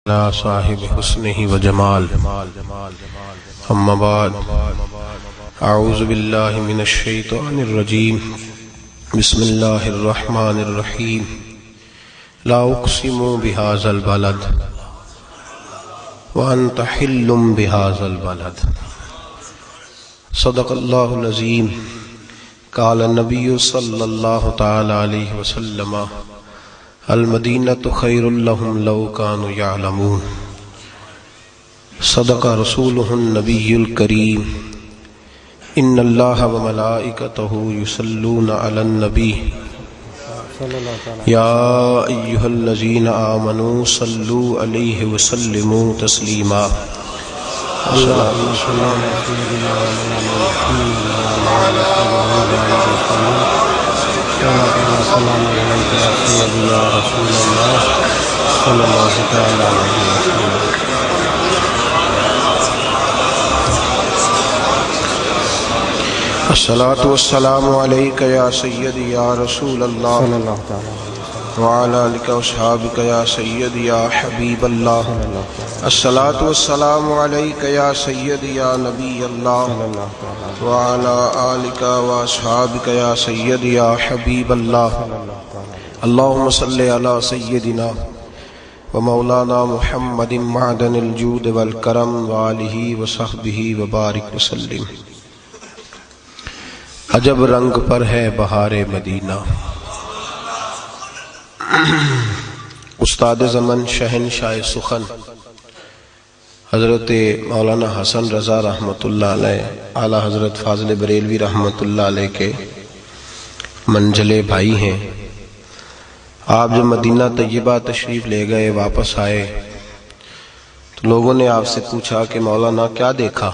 لا صاحب حسنه وجمال اما بعد اعوذ باللہ من الشیطان الرجیم بسم اللہ الرحمن الرحیم لا اقسم بهذا البلد وانت حل بهذا البلد صدق اللہ العظیم قال النبی صلی اللہ تعالی علیہ وسلم المدینۃ خیر لهم لو كانوا يعلمون صدق رسولہ النبی الکریم ان اللہ وملائکتہ یصلون علی النبی یا ایہا الذین آمنوا صلوا علیہ وسلموا تسلیما اللہم صل علی سیدنا السلام علیکم یا سیدی یا رسول اللہ صلی اللہ تعالی علیہ وسلم الصلاۃ والسلام علیک یا سیدی یا رسول اللہ صلی اللہ تعالی علیہ وسلم وعلی آلک واصحابک یا سیدی یا حبیب اللہ الصلاۃ والسلام علیک یا سیدی یا نبی اللہ وعلی آلک واصحابک یا سیدی یا حبیب اللہ اللہم صلی علی سیدنا ومولانا محمد معدن الجود والکرم وآلہ وصحبہ وبارک وسلم عجب رنگ پر ہے بہار مدینہ۔ استاد زمن شہنشاہ سخن حضرت مولانا حسن رضا رحمۃ اللہ علیہ اعلی حضرت فاضل بریلوی رحمۃ اللہ علیہ کے منجلے بھائی ہیں۔ آپ جب مدینہ طیبہ تشریف لے گئے، واپس آئے تو لوگوں نے آپ سے پوچھا کہ مولانا کیا دیکھا؟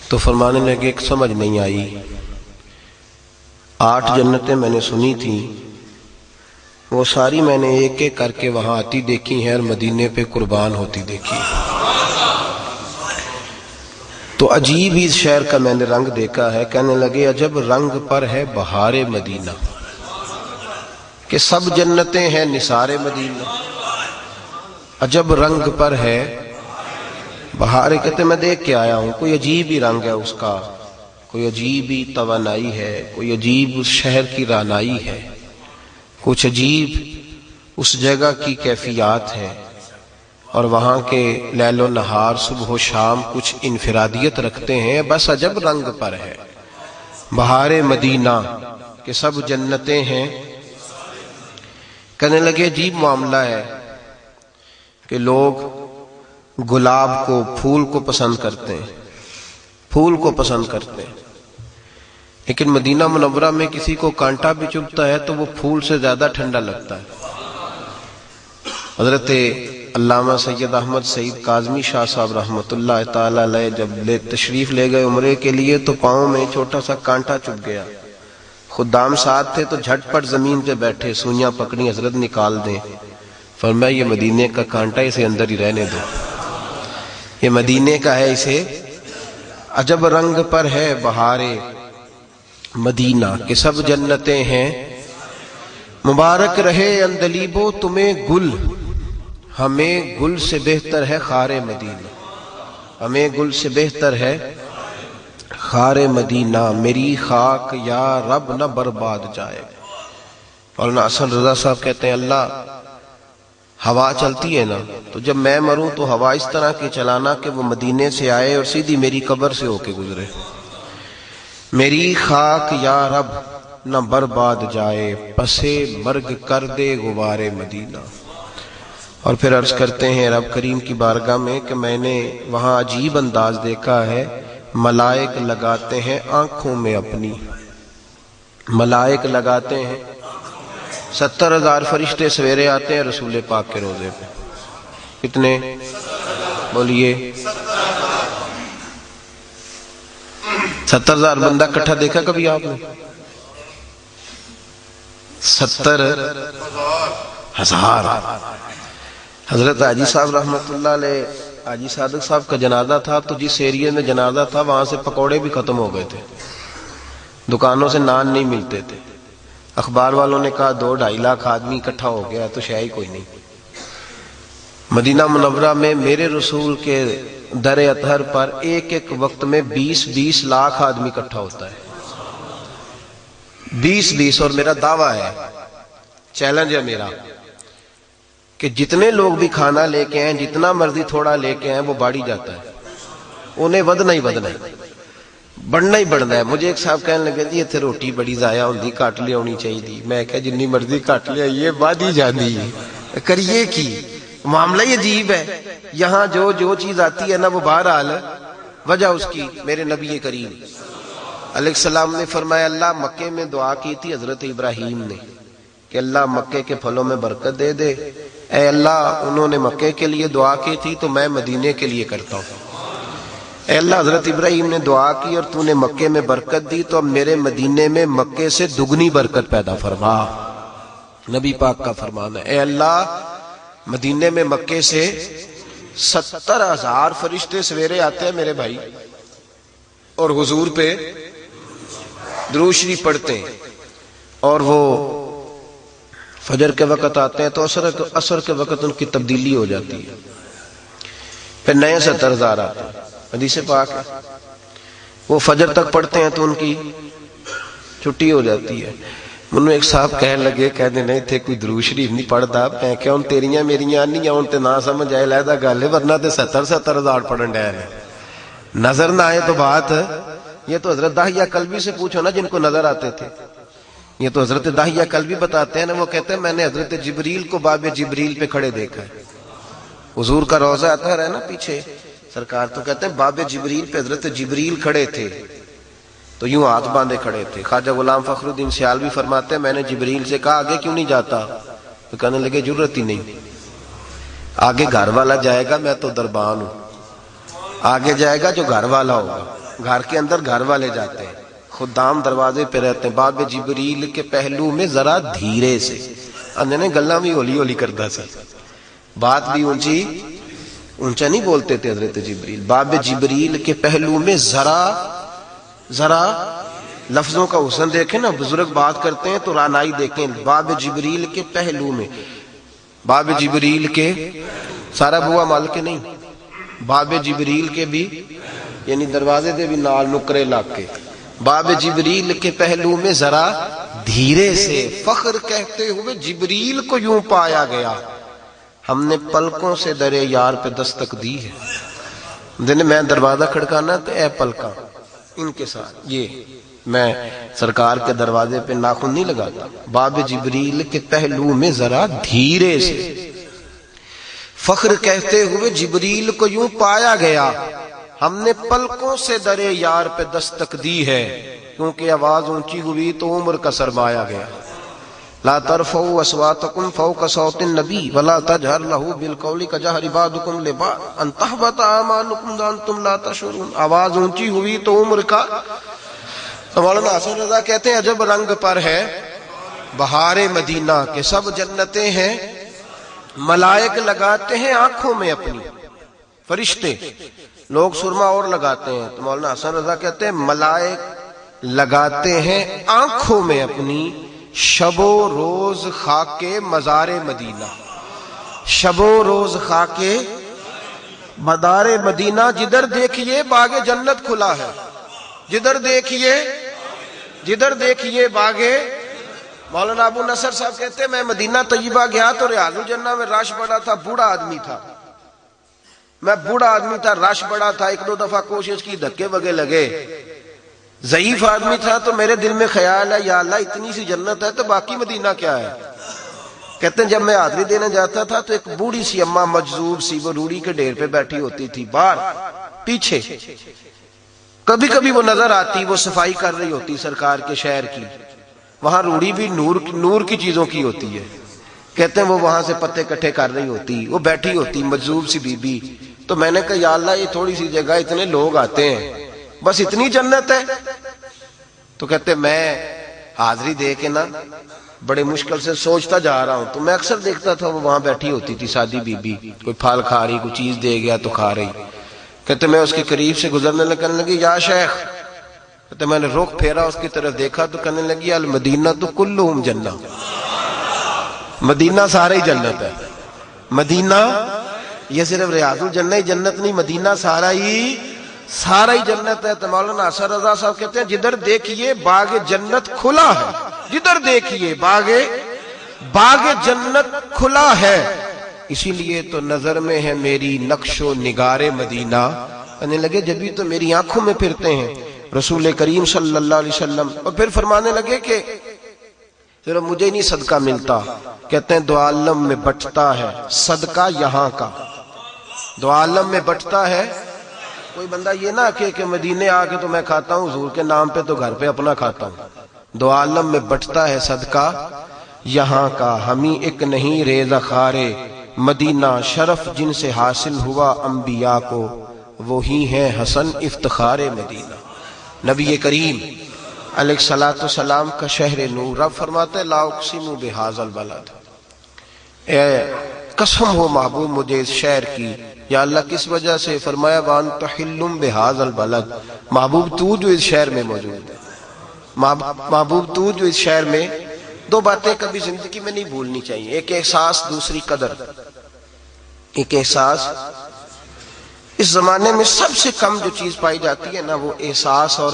تو فرمانے لگے کہ سمجھ نہیں آئی، 8 جنتیں میں نے سنی تھیں، وہ ساری میں نے ایک ایک کر کے وہاں آتی دیکھی ہیں اور مدینے پہ قربان ہوتی دیکھی۔ تو عجیب ہی شہر کا میں نے رنگ دیکھا ہے۔ کہنے لگے عجب رنگ پر ہے بہار مدینہ، کہ سب جنتیں ہیں نثار مدینہ، عجب رنگ پر ہے بہار۔ کہتے میں دیکھ کے آیا ہوں، کوئی عجیب ہی رنگ ہے اس کا، کوئی عجیب ہی توانائی ہے، کوئی عجیب اس شہر کی رانائی ہے، کچھ عجیب اس جگہ کی کیفیات ہے، اور وہاں کے لیل و نہار صبح و شام کچھ انفرادیت رکھتے ہیں۔ بس عجب رنگ پر ہے بہار مدینہ، کہ سب جنتیں ہیں۔ کہنے لگے عجیب معاملہ ہے کہ لوگ گلاب کو، پھول کو پسند کرتے ہیں، پھول کو پسند کرتے ہیں، لیکن مدینہ منورہ میں کسی کو کانٹا بھی چبھتا ہے تو وہ پھول سے زیادہ ٹھنڈا لگتا ہے۔ حضرت علامہ سید احمد سعید کاظمی شاہ صاحب رحمۃ اللہ تعالی علیہ جب تشریف لے گئے عمرے کے لیے تو پاؤں میں چھوٹا سا کانٹا چبھ گیا۔ خدام ساتھ تھے تو جھٹ پٹ زمین پہ بیٹھے، سوئیاں پکڑی، حضرت نکال دیں۔ فرمایا یہ مدینے کا کانٹا، اسے اندر ہی رہنے دو، یہ مدینے کا ہے، اسے۔ عجب رنگ پر ہے بہار مدینہ، کہ سب جنتیں ہیں۔ مبارک رہے اندلیبو تمہیں گل، ہمیں گل سے بہتر ہے خار مدینہ، ہمیں گل سے بہتر ہے خار مدینہ۔ میری خاک یا رب نہ برباد جائے۔ اور حسن رضا صاحب کہتے ہیں اللہ ہوا چلتی ہے نا، تو جب میں مروں تو ہوا اس طرح کی چلانا کہ وہ مدینے سے آئے اور سیدھی میری قبر سے ہو کے گزرے۔ میری خاک یا رب نہ برباد جائے، پسے مرگ کر دے غبار مدینہ۔ اور پھر عرض کرتے ہیں رب کریم کی بارگاہ میں کہ میں نے وہاں عجیب انداز دیکھا ہے، ملائک لگاتے ہیں آنکھوں میں اپنی، ملائک لگاتے ہیں، 70,000 فرشتے سویرے آتے ہیں رسول پاک کے روزے پہ۔ کتنے بولیے؟ 70,000 بندہ اکٹھا دیکھا کبھی آپ نے؟ 70,000۔ حضرت حاجی صاحب رحمۃ اللہ علیہ، حاجی صادق صاحب کا جنازہ تھا تو جس ایریے میں جنازہ تھا وہاں سے پکوڑے بھی ختم ہو گئے تھے، دکانوں سے نان نہیں ملتے تھے۔ اخبار والوں نے کہا 2-2.5 لاکھ آدمی اکٹھا ہو گیا تو شے ہی کوئی نہیں۔ مدینہ منورہ میں میرے رسول کے در اطہر پر ایک ایک وقت میں 20-20 لاکھ آدمی اکٹھا ہوتا ہے، 20-20۔ اور میرا دعویٰ ہے، چیلنج ہے میرا، کہ جتنے لوگ بھی کھانا لے کے آئیں، جتنا مرضی تھوڑا لے کے آئیں، وہ باڑی جاتا ہے، انہیں ودنا ہی ودنا ہے، بڑھنا ہی بڑھنا ہے۔ مجھے ایک صاحب کہنے لگے جی اتنے روٹی بڑی ضائع ہوندی، کٹ لے ہونی چاہیے۔ میں کہا جنی مرضی کٹ لے آئیے، بعد ہی جاندی ہے، کریے کی؟ معاملہ ہی عجیب ہے۔ یہاں جو چیز آتی ہے نا، وہ بہرحال وجہ اس کی میرے نبی کریم علیہ السلام نے فرمایا، اللہ مکے میں دعا کی تھی حضرت ابراہیم نے کہ اللہ مکے کے پھلوں میں برکت دے دے۔ اے اللہ، انہوں نے مکے کے لیے دعا کی تھی تو میں مدینے کے لیے کرتا ہوں۔ اے اللہ، حضرت ابراہیم نے دعا کی اور تو نے مکے میں برکت دی، تو اب میرے مدینے میں مکے سے دگنی برکت پیدا فرما۔ نبی پاک کا فرمان ہے، اے اللہ، مدینے میں مکے سے 70,000 فرشتے سویرے آتے ہیں میرے بھائی، اور حضور پہ درود شریف پڑھتے ہیں، اور وہ فجر کے وقت آتے ہیں تو عصر کے وقت ان کی تبدیلی ہو جاتی ہے، پھر نئے 70,000 آتے ہیں۔ حدیث پاک ہے، وہ فجر تک پڑھتے ہیں تو ان کی چھٹی ہو جاتی ہے۔ منو ایک صاحب کہنے لگے، کہنے نہیں تھے کوئی درود شریف نہیں پڑھتا۔ میں کہ ان تیریاں میریاں نہیں ان تے نہ سمجھ آئے لہذا گل ہے، ورنہ تے 70,000 پڑھن ڈے نے، نظر نہ آئے تو بات۔ یہ تو حضرت داہیہ کلبی سے پوچھو نا، جن کو نظر آتے تھے، یہ تو حضرت داہیہ کلبی بتاتے ہیں نا، وہ کہتے ہیں میں نے حضرت جبریل کو باب جبریل پہ کھڑے دیکھا ہے۔ حضور کا روضہ اطہر ہے نا پیچھے، سرکار تو کہتے ہیں باب جبریل پہ حضرت جبریل کھڑے تھے تو یوں ہاتھ باندھے کھڑے تھے۔ خواجہ غلام فخر الدین سیالوی فرماتے ہیں میں نے جبریل سے کہا آگے کیوں نہیں جاتا؟ تو کہنے لگے ضرورت ہی نہیں، آگے گھر والا جائے گا، میں تو دربان ہوں، آگے جائے گا جو گھر والا ہوگا۔ گھر کے اندر گھر والے جاتے ہیں، خدام دروازے پہ رہتے ہیں۔ باب جبریل کے پہلو میں ذرا دھیرے سے، انہیں گلاں بھی ہولی ہولی کرتا سی، بات بھی اونچا نہیں بولتے تھے حضرت جبریل۔ باب جبریل کے پہلو میں ذرا لفظوں کا حسن دیکھیں نا، بزرگ بات کرتے ہیں تو رانائی دیکھیں۔ باب جبریل کے پہلو میں، باب جبریل کے سارا بوا مال کے نہیں، باب جبریل کے بھی، یعنی دروازے دے بھی نال نکرے لاگ کے، باب جبریل کے پہلو میں ذرا دھیرے سے فخر کہتے ہوئے جبریل کو یوں پایا گیا، ہم نے پلکوں سے درے یار پہ دستک دی ہے۔ دن میں دروازہ کھڑکانا تو اے پلکاں ان کے ساتھ، یہ میں سرکار کے دروازے پہ ناخن نہیں لگاتا۔ باب جبریل کے پہلو میں ذرا دھیرے سے فخر کہتے ہوئے جبریل کو یوں پایا گیا، ہم نے پلکوں سے درے یار پہ دستک دی ہے، کیونکہ آواز اونچی ہوئی تو عمر کا سرمایا گیا۔ لا ترفعوا اصواتکم فوق صوت النبی ولا تجہر لہ بالقول کجہر بعضکم لبعض ان تحبط اعمالکم وانتم لا تشعرون۔ آواز اونچی ہوئی تو عمر کا۔ مولانا حسن رضا کہتے ہیں عجب رنگ پر ہے بہار مدینہ کہ سب جنتیں ہیں، ملائک لگاتے ہیں آنکھوں میں اپنی، فرشتے، لوگ سرما اور لگاتے ہیں، تو مولانا حسن رضا کہتے ہیں ملائک لگاتے ہیں آنکھوں میں اپنی، شب و روز خاک مزار مدینہ، شب و روز خاک مدار مدینہ، جدھر دیکھیے باغ جنت کھلا ہے، جدھر دیکھیے باغ۔ مولانا ابو نصر صاحب کہتے ہیں میں مدینہ طیبہ گیا تو ریاض الجنہ میں رش بڑا تھا، بوڑھا آدمی تھا، میں بوڑھا آدمی تھا، رش بڑا تھا، ایک دو دفعہ کوشش کی، دھکے وگے لگے، ضعیف آدمی تھا، تو میرے دل میں خیال ہے یا اللہ اتنی سی جنت ہے تو باقی مدینہ کیا ہے؟ کہتے ہیں جب میں حاضری دینے جاتا تھا تو ایک بوڑھی سی اماں مجذوب سی، وہ روڑی کے ڈھیر پہ بیٹھی ہوتی تھی، باہر پیچھے، کبھی کبھی وہ نظر آتی، وہ صفائی کر رہی ہوتی سرکار کے شہر کی، وہاں روڑی بھی نور کی چیزوں کی ہوتی ہے، کہتے ہیں وہ وہاں سے پتے کٹھے کر رہی ہوتی، وہ بیٹھی ہوتی مجذوب سی بی بی۔ تو میں نے کہا یا اللہ یہ تھوڑی سی جگہ، اتنے لوگ آتے ہیں، بس اتنی جنت ہے؟ تو کہتے میں حاضری دے کے نا بڑے مشکل سے سوچتا جا رہا ہوں، تو میں اکثر دیکھتا تھا وہ وہاں بیٹھی ہوتی تھی سادی بی بی، کوئی پھل کھا رہی، کوئی چیز دے گیا تو کھا رہی۔ کہتے میں اس کے قریب سے گزرنے لگی، یا شیخ، کہتے میں نے رخ پھیرا اس کی طرف دیکھا تو کہنے لگی المدینہ تو کلہم جنہ، مدینہ سارے ہی جنت ہے، مدینہ یہ صرف ریاض الجنہ ہی جنت نہیں، مدینہ سارا ہی جنت ہے۔ تو مولانا اثر رضا صاحب کہتے ہیں جدھر دیکھیے باغ جنت کھلا ہے، جدھر دیکھیے باغ جنت کھلا ہے۔ اسی لیے تو نظر میں ہے میری نقش و نگار مدینہ، کہنے لگے جبھی تو میری آنکھوں میں پھرتے ہیں رسول کریم صلی اللہ علیہ وسلم۔ اور پھر فرمانے لگے کہ صرف مجھے نہیں صدقہ ملتا، کہتے ہیں دو عالم میں بٹتا ہے صدقہ یہاں کا، دو عالم میں بٹتا ہے۔ کوئی بندہ یہ نہ کہ مدینے آ کے تو میں کھاتا ہوں حضور کے نام پہ، تو گھر پہ اپنا کھاتا ہوں۔ دو عالم میں بٹتا ہے صدقہ یہاں کا، ہمیں ایک نہیں ریزہ خارے مدینہ، شرف جن سے حاصل ہوا انبیاء کو وہی ہے حسن افتخار مدینہ۔ نبی کریم علیہ الصلوۃ والسلام کا شہر نور، رب فرماتے لا اقسم بہذا البلد، اے قسم ہو محبوب مجھے اس شہر کی۔ یا اللہ کس وجہ سے؟ فرمایا وانت حل بہذا البلد، محبوب تو جو اس شہر میں موجود ہے، محبوب تو جو اس شہر میں۔ دو باتیں کبھی زندگی میں نہیں بھولنی چاہیے، ایک احساس، دوسری قدر۔ ایک احساس، اس زمانے میں سب سے کم جو چیز پائی جاتی ہے نا وہ احساس، اور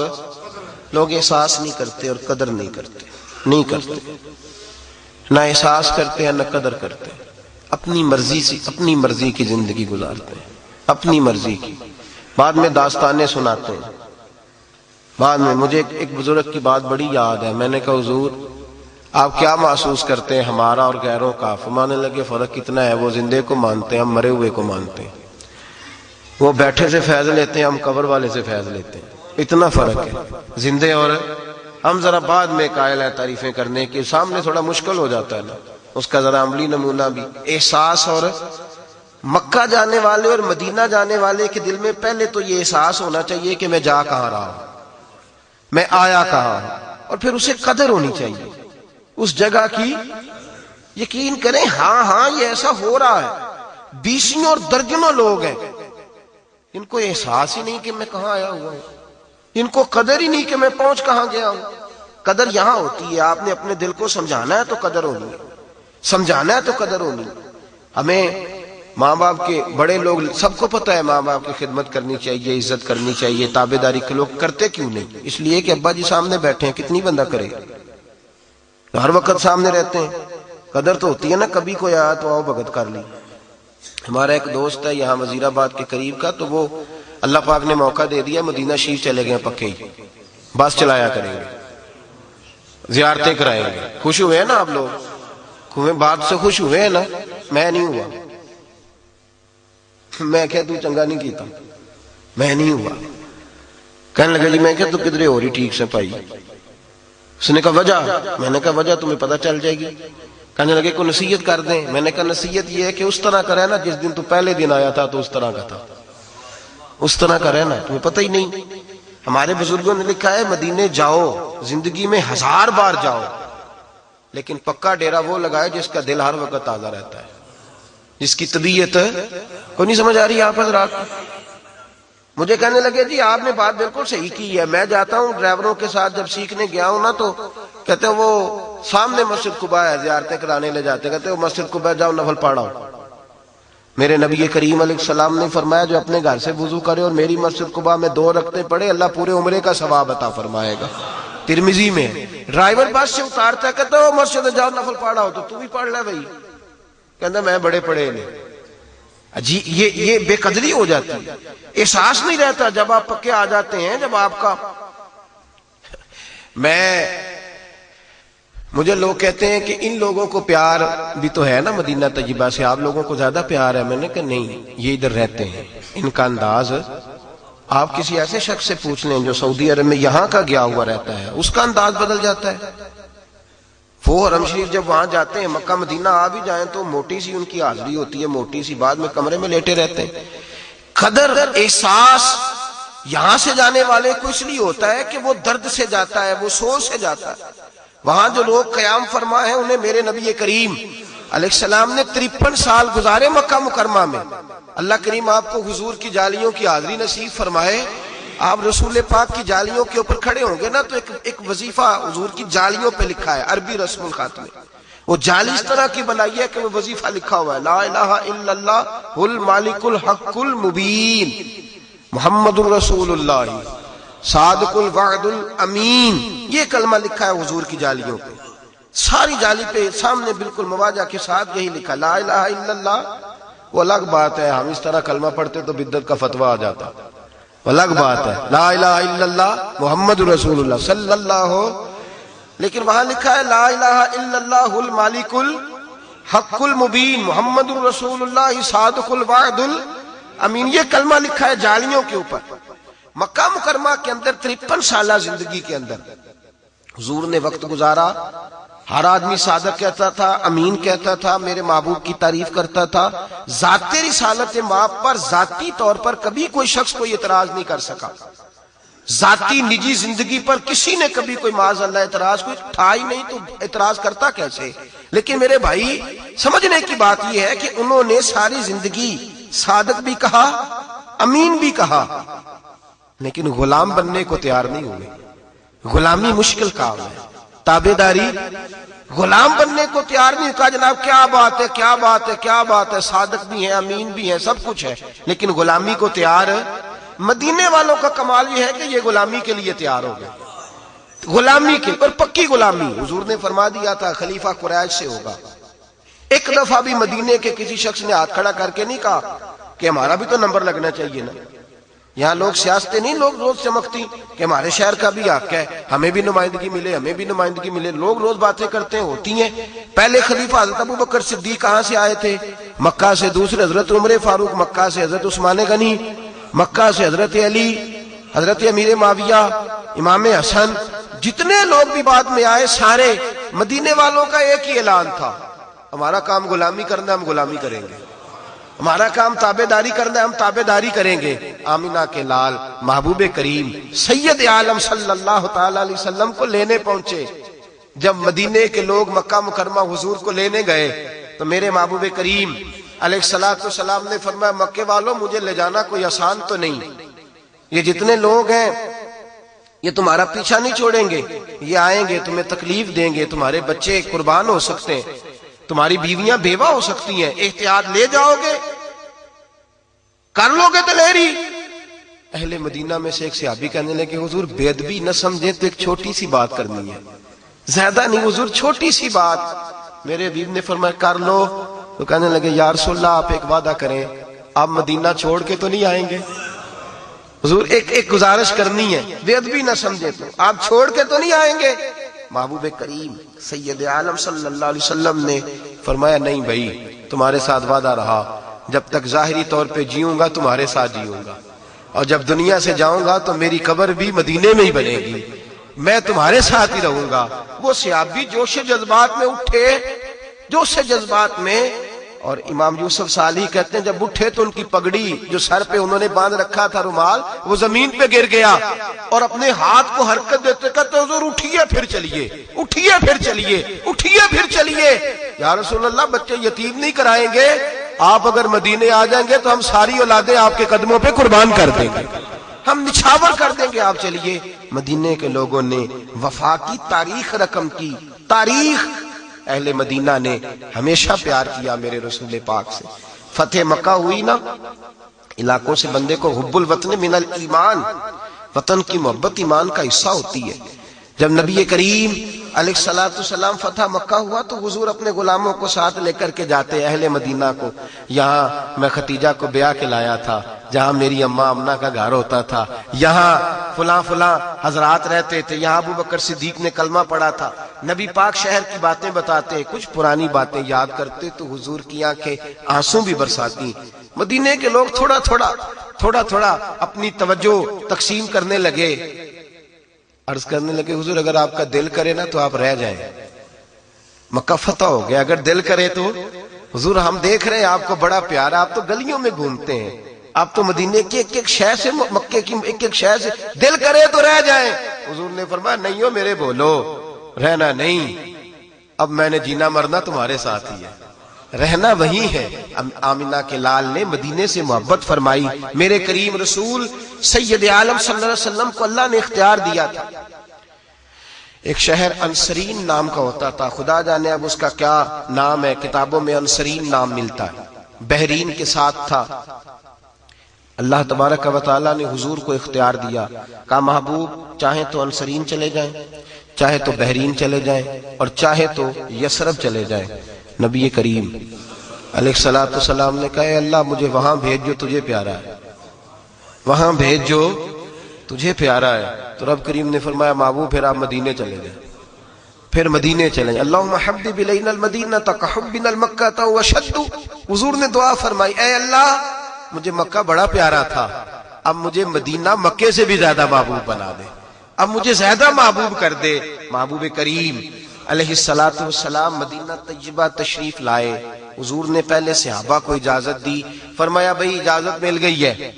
لوگ احساس نہیں کرتے اور قدر نہیں کرتے، نہ احساس کرتے ہیں نہ قدر کرتے ہیں، اپنی مرضی سے اپنی مرضی کی زندگی گزارتے ہیں، اپنی مرضی کی۔ بعد میں داستانیں سناتے ہیں۔ بعد میں مجھے ایک بزرگ کی بات بڑی یاد ہے، میں نے کہا حضور آپ کیا محسوس کرتے ہیں ہمارا اور غیروں کا؟ فرمانے لگے فرق کتنا ہے، وہ زندے کو مانتے ہیں، ہم مرے ہوئے کو مانتے ہیں، وہ بیٹھے سے فیض لیتے ہیں، ہم قبر والے سے فیض لیتے ہیں، اتنا فرق ہے زندے اور ہم۔ ذرا بعد میں قائل ہے تعریفیں کرنے کے، سامنے تھوڑا مشکل ہو جاتا ہے نا، اس کا ذرا عملی نمونہ بھی۔ احساس، اور مکہ جانے والے اور مدینہ جانے والے کے دل میں پہلے تو یہ احساس ہونا چاہیے کہ میں جا کہاں رہا ہوں، میں آیا کہاں ہوں، اور پھر اسے قدر ہونی چاہیے اس جگہ کی۔ یقین کریں ہاں یہ ایسا ہو رہا ہے، بیسوں اور درجنوں لوگ ہیں ان کو احساس ہی نہیں کہ میں کہاں آیا ہوا ہوں، ان کو قدر ہی نہیں کہ میں پہنچ کہاں گیا ہوں۔ قدر یہاں ہوتی ہے، آپ نے اپنے دل کو سمجھانا ہے تو قدر ہونی ہے، سمجھانا ہے تو قدر ہونی ہے۔ ہمیں ماں باپ کے بڑے لوگ سب کو پتہ ہے ماں باپ کی خدمت کرنی چاہیے، عزت کرنی چاہیے، تابعداری کے لوگ کرتے کیوں نہیں؟ اس لیے کہ ابا جی سامنے بیٹھے ہیں، کتنی بندہ کرے، ہر وقت سامنے رہتے ہیں، قدر تو ہوتی ہے نا، کبھی کوئی آیا تو آؤ بھگت کر لی۔ ہمارا ایک دوست ہے یہاں وزیر آباد کے قریب کا، تو وہ اللہ پاک نے موقع دے دیا، مدینہ شریف چلے گئے پکے ہی، بس چلایا کریں گے، زیارتیں کرائیں گے۔ خوش ہوئے ہیں نا آپ لوگ؟ بات سے خوش ہوئے ہیں نا؟ میں نہیں ہوا، میں کہ تو چنگا نہیں کیتا، میں نہیں ہوا۔ کہنے لگا جی میں کہ تو کدھرے ہو رہی ٹھیک سے پائی؟ اس نے کہا وجہ، میں نے کہا وجہ تمہیں پتہ چل جائے گی۔ کہنے لگے کوئی نصیحت کر دیں، میں نے کہا نصیحت یہ ہے کہ اس طرح کرے نا جس دن تو پہلے دن آیا تھا تو اس طرح کا تھا، اس طرح کا رہنا، تمہیں پتہ ہی نہیں۔ ہمارے بزرگوں نے لکھا ہے مدینے جاؤ، زندگی میں 1000 بار جاؤ، لیکن پکا ڈیرا وہ لگائے جس کا دل ہر وقت تازہ رہتا ہے، جس کی طبیعت کو نہیں سمجھ آ رہی آپ حضرات۔ مجھے کہنے لگے جی آپ نے بات بالکل صحیح کی ہے، میں جاتا ہوں ڈرائیوروں کے ساتھ جب سیکھنے گیا ہوں نا، تو کہتے ہیں وہ سامنے مسجد قباء ہے، زیارتیں کرانے لے جاتے، کہتے ہیں وہ مسجد قباء جاؤ نفل پڑھو۔ میرے نبی کریم علیہ السلام نے فرمایا جو اپنے گھر سے وضو کرے اور میری مسجد قباء میں 2 رکعتیں پڑھے، اللہ پورے عمرے کا ثواب عطا فرمائے گا۔ ترمذی میں ڈرائیور بس سے اتارتا ہے، کہتا ہے وہ مسجد جاؤ نفل پڑھو، تو بھی پڑھ لے بھائی، کہتا میں بڑے پڑھے نہیں۔ جی یہ بے قدری ہو جاتی ہے، احساس نہیں رہتا جب آپ پکے آ جاتے ہیں۔ جب آپ کا مجھے لوگ کہتے ہیں کہ ان لوگوں کو پیار بھی تو ہے نا مدینہ طیبہ سے، آپ لوگوں کو زیادہ پیار ہے۔ میں نے کہا نہیں، یہ ادھر رہتے ہیں، ان کا انداز آپ کسی ایسے شخص سے پوچھ لیں جو سعودی عرب میں یہاں کا گیا ہوا رہتا ہے، اس کا انداز بدل جاتا ہے۔ وہ حرم شریف جب وہاں جاتے ہیں، مکہ مدینہ آ بھی جائیں تو موٹی سی ان کی حاضری ہوتی ہے، موٹی سی، بعد میں کمرے میں لیٹے رہتے ہیں۔ قدر احساس یہاں سے جانے والے کو اس لیے ہوتا ہے کہ وہ درد سے جاتا ہے، وہ سوچ سے جاتا ہے۔ وہاں جو لوگ قیام فرما ہیں انہیں میرے نبی کریم علیہ السلام نے 53 سال گزارے مکہ مکرمہ میں۔ اللہ کریم آپ کو حضور کی جالیوں کی حاضری نصیب فرمائے۔ آپ رسول پاک کی جالیوں کے اوپر کھڑے ہوں گے نا تو ایک وظیفہ حضور کی جالیوں پہ لکھا ہے، عربی رسم الخط میں، وہ جال اس طرح کی بنائی ہے کہ وہ وظیفہ لکھا ہوا ہے لا الہ الا اللہ المالک الحق المبین محمد الرسول اللہ صادق الوعد الامین، یہ کلمہ لکھا ہے حضور کی جالیوں پہ، ساری جالی پہ سامنے بالکل مواجہ کے ساتھ یہی لکھا لا الہ الا اللہ۔ وہ الگ بات ہے ہم اس طرح کلمہ پڑھتے تو بدعت کا فتویٰ آ جاتا، الگ بات ہے لا الہ الا اللہ محمد رسول اللہ صلی اللہ، لیکن وہاں لکھا ہے لا الہ الا اللہ المالک الحق المبین محمد الرسول اللہ صادق الوعد الامین، یہ کلمہ لکھا ہے جالیوں کے اوپر۔ مکہ مکرمہ کے اندر 53 سالہ زندگی کے اندر حضور نے وقت گزارا، ہر آدمی صادق کہتا تھا، امین کہتا تھا، میرے محبوب کی تعریف کرتا تھا، ذات رسالت مآب پر ذاتی طور پر کبھی کوئی شخص کوئی اعتراض نہیں کر سکا، ذاتی نجی زندگی پر کسی نے کبھی کوئی معاذ اللہ اعتراض کوئی تھا ہی نہیں، تو اعتراض کرتا کیسے؟ لیکن میرے بھائی سمجھنے کی بات یہ ہے کہ انہوں نے ساری زندگی صادق بھی کہا، امین بھی کہا، لیکن غلام بننے کو تیار نہیں ہوئے۔ غلامی مشکل کام ہے، تابعداری، غلام بننے کو تیار نہیں، کہا جناب کیا بات ہے کیا بات ہے کیا بات ہے، صادق بھی ہے امین بھی ہے سب کچھ ہے، لیکن غلامی کو تیار۔ مدینے والوں کا کمال یہ ہے کہ یہ غلامی کے لیے تیار ہو گئے، غلامی کے اور پکی غلامی۔ حضور نے فرما دیا تھا خلیفہ قریش سے ہوگا، ایک دفعہ بھی مدینے کے کسی شخص نے ہاتھ کھڑا کر کے نہیں کہا کہ ہمارا بھی تو نمبر لگنا چاہیے نا۔ یہاں لوگ سیاستیں نہیں لوگ روز چمکتی کہ ہمارے شہر کا بھی حق ہے، ہمیں بھی نمائندگی ملے ہمیں بھی نمائندگی ملے، لوگ روز باتیں کرتے ہیں ہوتی ہیں۔ پہلے خلیفہ حضرت ابوبکر صدیق کہاں سے آئے تھے؟ مکہ سے، دوسرے حضرت عمر فاروق مکہ سے، حضرت عثمان غنی مکہ سے، حضرت علی، حضرت امیر معاویہ، امام حسن، جتنے لوگ بھی بعد میں آئے سارے مدینے والوں کا ایک ہی اعلان تھا، ہمارا کام غلامی کرنا، ہم غلامی کریں گے، ہمارا کام تابعداری کرنا ہے، ہم تابعداری کریں گے۔ آمینہ کے لال محبوب کریم سید عالم صلی اللہ تعالی علیہ وسلم کو لینے پہنچے۔ جب مدینے کے لوگ مکہ مکرمہ حضور کو لینے گئے تو میرے محبوب کریم علیہ السلام نے فرمایا مکے والوں مجھے لے جانا کوئی آسان تو نہیں، یہ جتنے لوگ ہیں یہ تمہارا پیچھا نہیں چھوڑیں گے، یہ آئیں گے تمہیں تکلیف دیں گے، تمہارے بچے قربان ہو سکتے ہیں، تمہاری بیویاں بیوہ ہو سکتی ہیں، احتیاط لے جاؤ گے، کر لو گے دلیری۔ اہل مدینہ میں سے ایک صحابی کہنے لگے حضور بے ادبی نہ سمجھیں تو ایک چھوٹی سی بات کرنی ہے، زیادہ نہیں حضور چھوٹی سی بات۔ میرے حبیب نے فرمایا کر لو، تو کہنے لگے یا رسول اللہ آپ ایک وعدہ کریں، آپ مدینہ چھوڑ کے تو نہیں آئیں گے؟ حضور ایک گزارش کرنی ہے، بے ادبی نہ سمجھیں تو آپ چھوڑ کے تو نہیں آئیں گے؟ محبوب کریم سید عالم صلی اللہ علیہ وسلم نے فرمایا نہیں بھائی تمہارے ساتھ وعدہ رہا، جب تک ظاہری طور پہ جیوں گا تمہارے ساتھ جیوں گا، اور جب دنیا سے جاؤں گا تو میری قبر بھی مدینے میں ہی بنے گی، میں تمہارے ساتھ ہی رہوں گا۔ وہ صحابی جوش جذبات میں اٹھے، جوش جذبات میں، اور امام یوسف صالحی کہتے ہیں جب اٹھے تو ان کی پگڑی جو سر پہ انہوں نے باندھ رکھا تھا رومال وہ زمین پہ گر گیا، اور اپنے ہاتھ کو حرکت دیتے کہتے حضور اٹھیے پھر چلیے، اٹھیے پھر چلیے، اٹھیے پھر چلیے۔ یا رسول اللہ بچے یتیم نہیں کرائیں گے، آپ اگر مدینے آ جائیں گے تو ہم ساری اولادیں آپ کے قدموں پہ قربان کر دیں گے، ہم نچھاور کر دیں گے، آپ چلیے۔ مدینے کے لوگوں نے وفا کی تاریخ رقم کی، تاریخ اہل مدینہ نے ہمیشہ پیار کیا میرے رسول پاک سے۔ فتح مکہ ہوئی نا، علاقوں سے بندے کو حب الوطن من الایمان، وطن کی محبت ایمان کا حصہ ہوتی ہے۔ جب نبی کریم علیہ السلام فتح مکہ ہوا تو حضور اپنے غلاموں کو ساتھ لے کر کے جاتے اہل مدینہ کو، یہاں میں ختیجہ کو بیاہ کے لایا تھا، جہاں میری اماں امنہ کا گھر ہوتا تھا، یہاں فلاں فلاں حضرات رہتے تھے، یہاں ابو بکر صدیق نے کلمہ پڑھا تھا۔ نبی پاک شہر کی باتیں بتاتے، کچھ پرانی باتیں یاد کرتے تو حضور کی آنکھیں آنسو بھی برساتی۔ مدینے کے لوگ تھوڑا تھوڑا اپنی توجہ تقسیم کرنے لگے، عرض کرنے لگے حضور اگر آپ کا دل کرے نا تو آپ رہ جائیں، مکہ فتح ہو گیا، اگر دل کرے تو حضور ہم دیکھ رہے ہیں آپ کو بڑا پیار، آپ تو گلیوں میں گھومتے ہیں، آپ تو مدینے کی ایک ایک شہر سے، مکے کی ایک ایک شہر سے، دل کرے تو رہ جائیں۔ حضور نے فرمایا نہیں ہو میرے بولو، رہنا نہیں، اب میں نے جینا مرنا تمہارے ساتھ ہی ہے، رہنا وہی ہے۔ آمینہ کے لال نے مدینے سے محبت فرمائی۔ میرے کریم رسول سید عالم صلی اللہ علیہ وسلم کو اللہ نے اختیار دیا تھا، ایک شہر انصرین نام کا ہوتا تھا، خدا جانے اب اس کا کیا نام ہے، کتابوں میں انصرین نام ملتا ہے، بحرین کے ساتھ تھا۔ اللہ تبارک و تعالیٰ نے حضور کو اختیار دیا، کہا محبوب چاہیں تو انصرین چلے جائیں، چاہے تو بحرین چلے جائیں، اور چاہے تو یثرب چلے جائیں۔ نبی کریم علیہ الصلوۃ والسلام نے کہا اے اللہ مجھے وہاں بھیج جو تجھے پیارا ہے، وہاں بھیج جو تجھے پیارا ہے۔ تو رب کریم نے فرمایا محبوب پھر آپ مدینے چلے جائیں، پھر مدینے چلیں۔ اللہم حبب الینا المدینہ کحبنا المکہ واشد۔ حضور نے دعا فرمائی اے اللہ مجھے مکہ بڑا پیارا تھا، اب مجھے مدینہ مکے سے بھی زیادہ محبوب بنا دے، اب مجھے زیادہ محبوب کر دے۔ محبوب کریم علیہ الصلوۃ والسلام مدینہ طیبہ تشریف لائے۔ حضور نے پہلے صحابہ کو اجازت دی، فرمایا بھئی اجازت مل گئی ہے،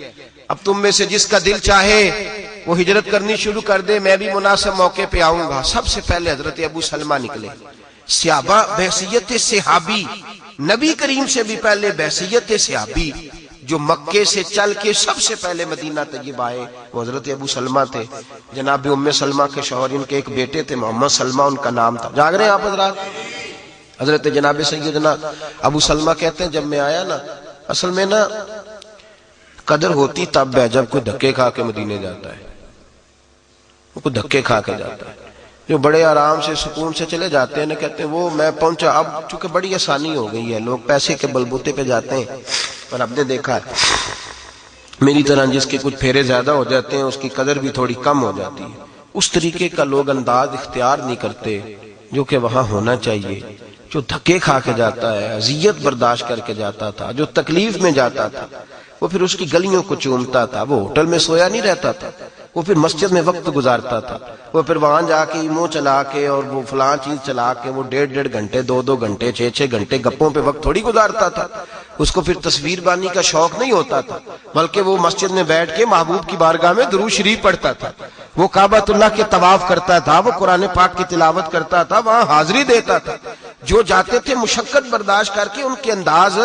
اب تم میں سے جس کا دل چاہے وہ ہجرت کرنی شروع کر دے، میں بھی مناسب موقع پہ آؤں گا۔ سب سے پہلے حضرت ابو سلمہ نکلے۔ صحابہ بحیثیت صحابی، نبی کریم سے بھی پہلے بحیثیت صحابی جو مکے سے چل کے سب سے پہلے مدینہ طیبہ آئے وہ حضرت ابو سلمہ تھے۔ جناب ام سلمہ کے شوہر، ان کے ایک بیٹے تھے محمد سلمہ ان کا نام تھا۔ جاگ رہے ہیں آپ حضرات؟ حضرت جناب سیدنا ابو سلمہ کہتے ہیں جب میں آیا نا، اصل میں نا قدر ہوتی تب ہے جب کوئی دھکے کھا کے مدینے جاتا ہے، کوئی دھکے کھا کے جاتا ہے۔ جو بڑے آرام سے سکون سے چلے جاتے ہیں نا، کہتے ہیں وہ میں پہنچا، اب چونکہ بڑی آسانی ہو گئی ہے، لوگ پیسے کے بلبوتے پہ جاتے ہیں، اور اب نے دیکھا ہے میری طرح جس کے کچھ پھیرے زیادہ ہو جاتے ہیں اس کی قدر بھی تھوڑی کم ہو جاتی ہے۔ اس طریقے کا لوگ انداز اختیار نہیں کرتے جو کہ وہاں ہونا چاہیے۔ جو دھکے کھا کے جاتا ہے، اذیت برداشت کر کے جاتا تھا، جو تکلیف میں جاتا تھا، وہ پھر اس کی گلیوں کو چومتا تھا، وہ ہوٹل میں سویا نہیں رہتا تھا، وہ پھر مسجد میں وقت گزارتا تھا، وہ پھر وہاں جا کے ایمو چلا کے اور وہ فلاں چیز چلا کے وہ 1.5 گھنٹے 2 گھنٹے 6 گھنٹے گپوں پہ وقت تھوڑی گزارتا تھا۔ اس کو پھر تصویر بانی کا شوق نہیں ہوتا تھا، بلکہ وہ مسجد میں بیٹھ کے محبوب کی بارگاہ میں درود شریف پڑھتا تھا، وہ کعبۃ اللہ کے طواف کرتا تھا، وہ قرآن پاک کی تلاوت کرتا تھا، وہاں حاضری دیتا تھا۔ جو جاتے تھے مشقت برداشت کر کے ان کے انداز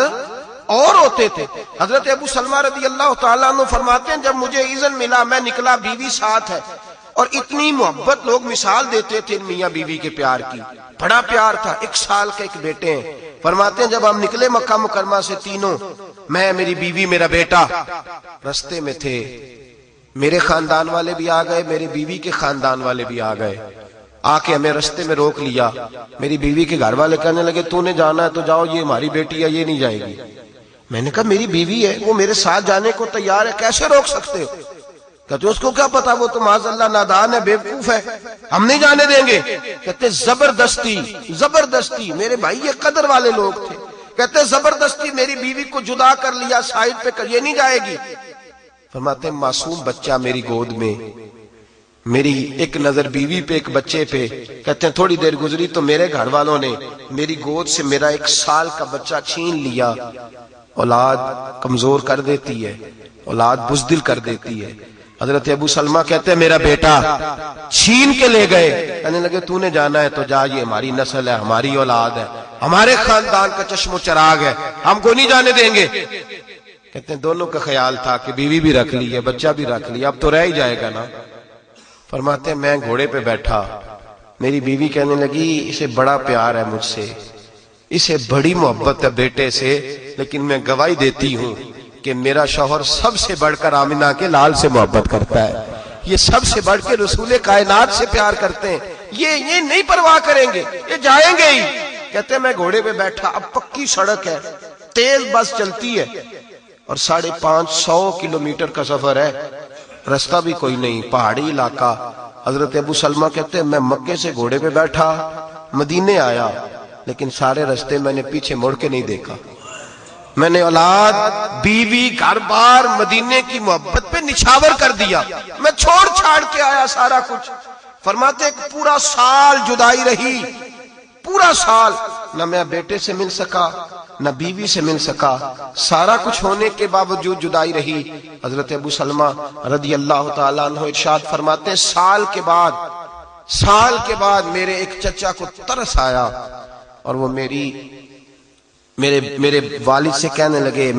اور ہوتے تھے۔ حضرت ابو سلمہ رضی اللہ تعالیٰ عنہ فرماتے ہیں جب مجھے اذن ملا میں نکلا، بیوی ساتھ ہے، اور اتنی محبت لوگ مثال دیتے تھے میاں بیوی کے پیار کی، بڑا پیار تھا۔ 1 سال کے ایک بیٹے ہیں۔ فرماتے ہیں جب ہم نکلے مکہ مکرمہ سے تینوں، میں، میری بیوی، میرا بیٹا، رستے میں تھے، میرے خاندان والے بھی آ گئے، میری بیوی کے خاندان والے بھی آ گئے، آ کے ہمیں رستے میں روک لیا۔ میری بیوی کے گھر والے کہنے لگے تو نے جانا ہے تو جاؤ، یہ ہماری بیٹی ہے، یہ نہیں جائے گی۔ میں نے کہا میری بیوی ہے، وہ میرے ساتھ جانے کو تیار ہے، کیسے روک سکتے ہو؟ کہتے اس کو کیا پتا، وہ تو معاذ اللہ نادان ہے، بیوقوف ہے، ہم نہیں جانے دیں گے۔ کہتے زبردستی زبردستی، میرے بھائی یہ قدر والے لوگ تھے، کہتے زبردستی میری بیوی کو جدا کر لیا، سائڈ پہ کر، یہ نہیں جائے گی۔ فرماتے ہیں معصوم بچہ میری گود میں، میری ایک نظر بیوی پہ ایک بچے پہ۔ کہتے ہیں تھوڑی دیر گزری تو میرے گھر والوں نے میری گود سے میرا 1 سال کا بچہ چھین لیا۔ اولاد کمزور کر دیتی ہے، اولاد بزدل کر دیتی ہے۔ حضرت ابو سلمہ کہتے ہیں میرا بیٹا چھین کے لے گئے، کہنے لگے تو نے جانا ہے تو جا، یہ ہماری نسل ہے، ہماری اولاد ہے، ہمارے خاندان کا چشم و چراغ ہے، ہم کو نہیں جانے دیں گے۔ کہتے ہیں دونوں کا خیال تھا کہ بیوی بھی رکھ لی ہے، بچہ بھی رکھ لیا، اب تو رہ ہی جائے گا نا۔ فرماتے ہیں میں گھوڑے پہ بیٹھا، میری بیوی کہنے لگی اسے بڑا پیار ہے مجھ سے، اسے بڑی محبت ہے بیٹے سے، لیکن میں گواہی دیتی ہوں کہ میرا شوہر سب سے بڑھ کر آمنہ کے لال سے محبت کرتا ہے، یہ سب سے بڑھ کے رسول کائنات سے پیار کرتے ہیں، یہ نہیں پرواہ کریں گے، یہ جائیں گے ہی۔ کہتے ہیں میں گھوڑے پہ بیٹھا، اب پکی سڑک ہے، تیز بس چلتی ہے، اور 550 کلومیٹر کا سفر ہے، رستہ بھی کوئی نہیں، پہاڑی علاقہ۔ حضرت ابو سلمہ کہتے ہیں میں مکے سے گھوڑے پہ بیٹھا مدینے آیا، لیکن سارے رستے میں نے پیچھے مڑ کے نہیں دیکھا، میں نے اولاد، بیوی، گھر بار، مدینے کی محبت پہ نچھاور کر دیا، میں چھوڑ چھاڑ کے آیا سارا کچھ۔ فرماتے ایک پورا سال جدائی رہی، پورا سال، نہ میں بیٹے سے مل سکا، نہ بیوی سے مل سکا، سارا کچھ ہونے کے باوجود جدائی رہی۔ حضرت ابو سلمہ رضی اللہ تعالیٰ عنہ ارشاد فرماتے ہیں سال کے بعد میرے ایک چچا کو ترس آیا، اور وہ میرے والد سے کہنے لگے،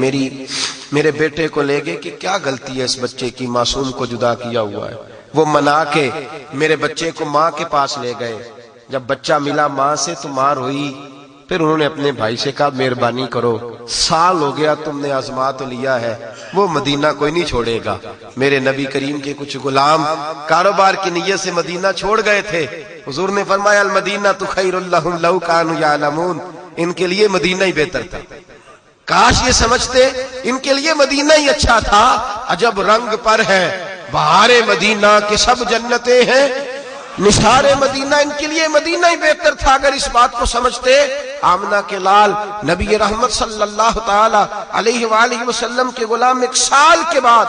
میرے بیٹے کو لے گئے کہ کیا غلطی ہے اس بچے کی، معصوم کو جدا کیا ہوا ہے۔ وہ منا کے میرے بچے کو ماں کے پاس لے گئے. جب بچہ ملا ماں سے تو ماں روئی. پھر انہوں نے اپنے بھائی سے کہا مہربانی کرو، سال ہو گیا تم نے آزما تو لیا ہے، وہ مدینہ کوئی نہیں چھوڑے گا. میرے نبی کریم کے کچھ غلام کاروبار کی نیت سے مدینہ چھوڑ گئے تھے. حضور نے فرمایا المدینہ تو خیر لہم لو کانوا یعلمون، ان کے لیے مدینہ ہی بہتر تھا. کاش یہ سمجھتے ان کے لیے مدینہ ہی اچھا تھا. عجب رنگ پر ہے بہار مدینہ کے سب جنتیں ہیں، نثار مدینہ، ان کے لیے مدینہ ہی بہتر تھا. اگر اس بات کو سمجھتے آمنہ کے لال نبی رحمت صلی اللہ تعالی علیہ وآلہ وسلم کے غلام 1 سال کے بعد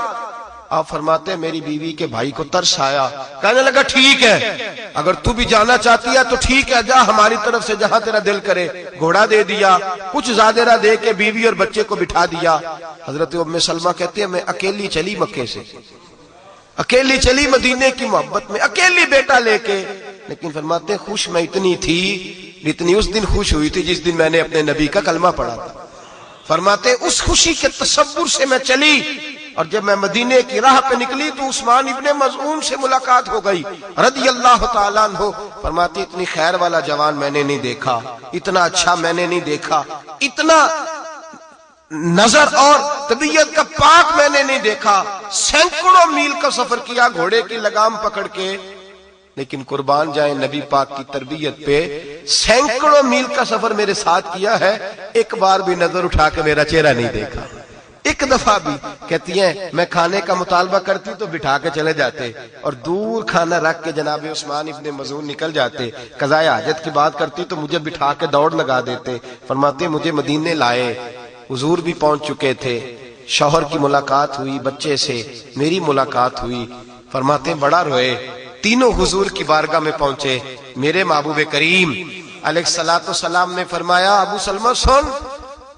آپ فرماتے ہیں میری بیوی کے بھائی کو ترس آیا، کہنے لگا ٹھیک ہے اگر تو بھی جانا چاہتی ہے تو ٹھیک ہے، جا ہماری طرف سے جہاں تیرا دل کرے. گھوڑا دے دیا، کچھ زادرہ دے کے بیوی اور بچے کو بٹھا دیا. حضرت ام سلمہ کہتے ہیں میں اکیلی چلی مکے سے، اکیلی چلی مدینے کی محبت میں، اکیلی بیٹا لے کے. لیکن فرماتے ہیں خوش میں اتنی تھی جتنی اس دن خوش ہوئی تھی جس دن میں نے اپنے نبی کا کلمہ پڑھا تھا. فرماتے ہیں اس خوشی کے تصور سے میں چلی، اور جب میں مدینے کی راہ پہ نکلی تو عثمان ابن مظعون سے ملاقات ہو گئی رضی اللہ تعالیٰ عنہ. فرماتے ہیں اتنی خیر والا جوان میں نے نہیں دیکھا، اتنا اچھا میں نے نہیں دیکھا، اتنا نظر اور طبیعت کا پاک میں نے نہیں دیکھا. سینکڑوں میل کا سفر کیا گھوڑے کی لگام پکڑ کے، لیکن قربان جائیں نبی پاک کی تربیت پہ، سینکڑوں میل کا سفر میرے ساتھ کیا ہے، ایک بار بھی نظر اٹھا کے میرا چہرہ نہیں دیکھا، ایک دفعہ بھی. کہتی ہیں میں کھانے کا مطالبہ کرتی تو بٹھا کے چلے جاتے، اور دور کھانا رکھ کے جناب عثمان ابن مظعون نکل جاتے. قضائے حاجت کی بات کرتی تو مجھے بٹھا کے دوڑ لگا دیتے. فرماتے مجھے مدینے لائے، حضور بھی پہنچ چکے تھے، شوہر کی ملاقات ہوئی، بچے سے میری ملاقات ہوئی. فرماتے بڑا روئے. تینوں حضور کی بارگاہ میں پہنچے. میرے محبوب کریم علیہ الصلوۃ والسلام نے فرمایا ابو سلمہ سن،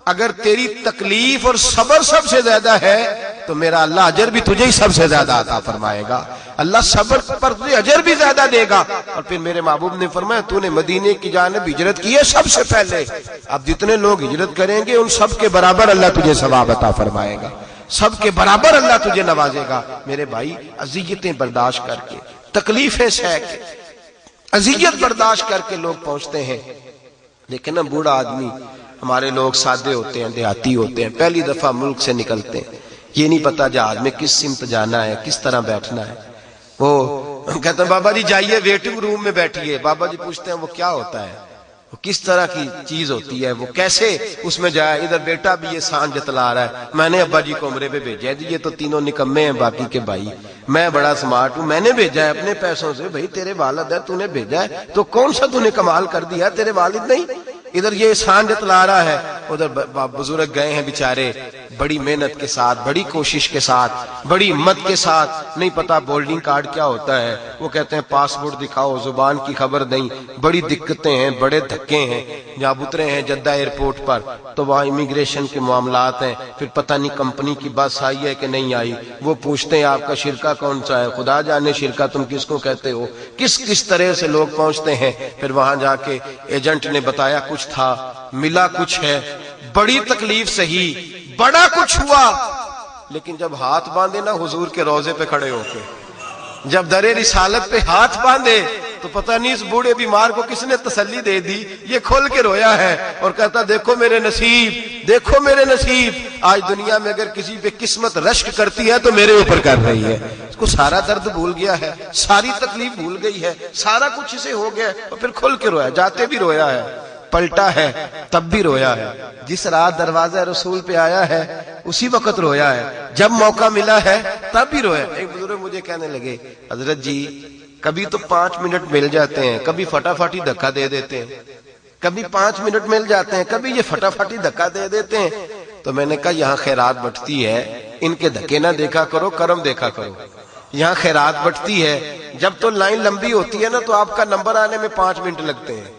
اگر تیری تکلیف اور صبر سب سے زیادہ ہے تو میرا اللہ اجر بھی تجھے ہی سب سے زیادہ عطا فرمائے گا. اللہ صبر پر تجھے اجر بھی زیادہ دے گا. اور پھر میرے محبوب نے فرمایا تو نے مدینے کی جانب ہجرت کی ہے سب سے پہلے، اب جتنے لوگ ہجرت کریں گے ان سب کے برابر اللہ تجھے ثواب عطا فرمائے گا، سب کے برابر اللہ تجھے نوازے گا. میرے بھائی اذیتیں برداشت کر کے، تکلیفیں سہ کے، اذیت برداشت کر کے لوگ پہنچتے ہیں. لیکن بوڑھا آدمی، ہمارے لوگ سادے ہوتے ہیں، دیہاتی ہوتے ہیں، پہلی دفعہ ملک سے نکلتے ہیں، یہ نہیں پتا جہاز میں کس سمت جانا ہے، کس طرح بیٹھنا ہے. وہ کہتے ہیں بابا جی جائیے ویٹنگ روم میں بیٹھیے. بابا جی پوچھتے ہیں وہ کیا ہوتا ہے، وہ کس طرح کی چیز ہوتی ہے، وہ کیسے اس میں جائے. ادھر بیٹا بھی یہ سان جتلا رہا ہے، میں نے ابا جی کو عمرے پہ بھیجا ہے. یہ تو تینوں نکمے ہیں باقی کے بھائی، میں بڑا سمارٹ ہوں، میں نے بھیجا ہے اپنے پیسوں سے. بھائی تیرے والد ہے، تو نے بھیجا ہے تو کون سا تو نے کمال کر دیا، تیرے والد نہیں. ادھر یہ احسان جتلا رہا ہے، ادھر بزرگ گئے ہیں بیچارے بڑی محنت کے ساتھ، بڑی کوشش کے ساتھ، بڑی ہمت کے ساتھ. نہیں پتا بولڈنگ کارڈ کیا ہوتا ہے، وہ کہتے ہیں پاسپورٹ دکھاؤ، زبان کی خبر نہیں. بڑی دقتیں ہیں، بڑے دھکے ہیں. جب اترے ہیں جدہ ایئرپورٹ پر تو وہاں امیگریشن کے معاملات ہیں. پھر پتہ نہیں کمپنی کی بس آئی ہے کہ نہیں آئی. وہ پوچھتے ہیں آپ کا شرکہ کون سا ہے، خدا جانے شرکہ تم کس کو کہتے ہو. کس طرح سے لوگ پہنچتے ہیں. پھر وہاں جا کے ایجنٹ نے بتایا کچھ تھا، ملا کچھ ہے. بڑی تکلیف سہی، بڑا کچھ ہوا. لیکن جب ہاتھ باندھے نا حضور کے روضے پہ کھڑے ہو کے، جب در رسالت پہ ہاتھ باندھے تو پتہ نہیں اس بوڑھے بیمار کو کس نے تسلی دے دی. یہ کھول کے رویا ہے اور کہتا دیکھو میرے نصیب، دیکھو میرے نصیب. آج دنیا میں اگر کسی پہ قسمت رشک کرتی ہے تو میرے اوپر کر رہی ہے. اس کو سارا درد بھول گیا ہے، ساری تکلیف بھول گئی ہے، سارا کچھ اسے ہو گیا اور پھر کھل کے رویا. جاتے بھی رویا ہے، پلٹا ہے تب بھی رویا ہے. جس رات دروازہ رسول پہ آیا ہے اسی وقت رویا ہے، جب موقع ملا ہے تب بھی رویا. ایک بزرگ مجھے کہنے لگے حضرت جی کبھی تو 5 منٹ مل جاتے ہیں، کبھی فٹافٹ ہی دھکا دے دیتے ہیں. کبھی 5 منٹ مل جاتے ہیں، کبھی یہ فٹافٹ ہی دھکا دے دیتے ہیں. تو میں نے کہا یہاں خیرات بٹتی ہے، ان کے دھکے نہ دیکھا کرو، کرم دیکھا کرو. یہاں خیرات بٹتی ہے، جب تو لائن لمبی ہوتی ہے نا تو آپ کا نمبر آنے میں 5 منٹ لگتے ہیں.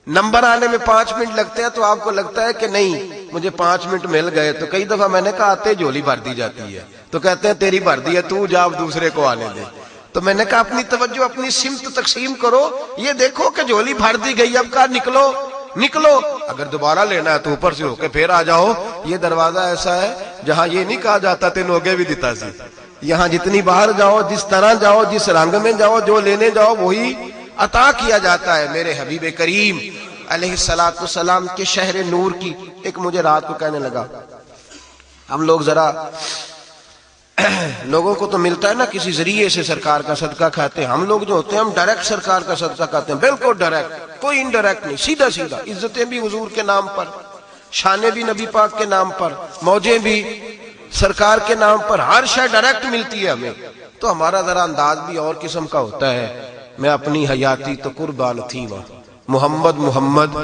نمبر آنے میں 5 منٹ لگتے ہیں تو آپ کو لگتا ہے کہ نہیں مجھے 5 منٹ مل گئے. تو کئی دفعہ میں نے کہا آتے جھولی بھر دی جاتی ہے تو کہتے ہیں تیری بھر دی ہے، تو جا دوسرے کو آنے دے. تو میں نے کہا اپنی توجہ اپنی سمت تقسیم کرو. یہ دیکھو کہ جھولی بھر دی گئی، اب کہا نکلو نکلو. اگر دوبارہ لینا ہے تو اوپر سے ہو کے پھر آ جاؤ. یہ دروازہ ایسا ہے جہاں یہ نہیں کہا جاتا تین ہوگے بھی دیتا سی. یہاں جتنی باہر جاؤ، جس طرح جاؤ، جس رنگ میں جاؤ، جو لینے جاؤ وہی عطا کیا جاتا ہے۔ میرے حبیب کریم علیہ الصلوۃ والسلام کے شہر نور کی ایک مجھے رات کو کہنے لگا، ہم لوگ ذرا لوگوں کو تو ملتا ہے نا کسی ذریعے سے سرکار کا صدقہ کھاتے ہیں، ہم لوگ جو ہوتے ہیں ہم ڈائریکٹ سرکار کا صدقہ کھاتے ہیں، بالکل ڈائریکٹ، کوئی انڈائریکٹ نہیں، سیدھا سیدھا، عزتیں بھی حضور کے نام پر، شانیں بھی نبی پاک کے نام پر، موجیں بھی سرکار کے نام پر، ہر شے ڈائریکٹ ملتی ہے ہمیں۔ تو ہمارا ذرا انداز بھی اور قسم کا ہوتا ہے۔ میں اپنی حیاتی تو قربان تھی وہاں، محمد محمد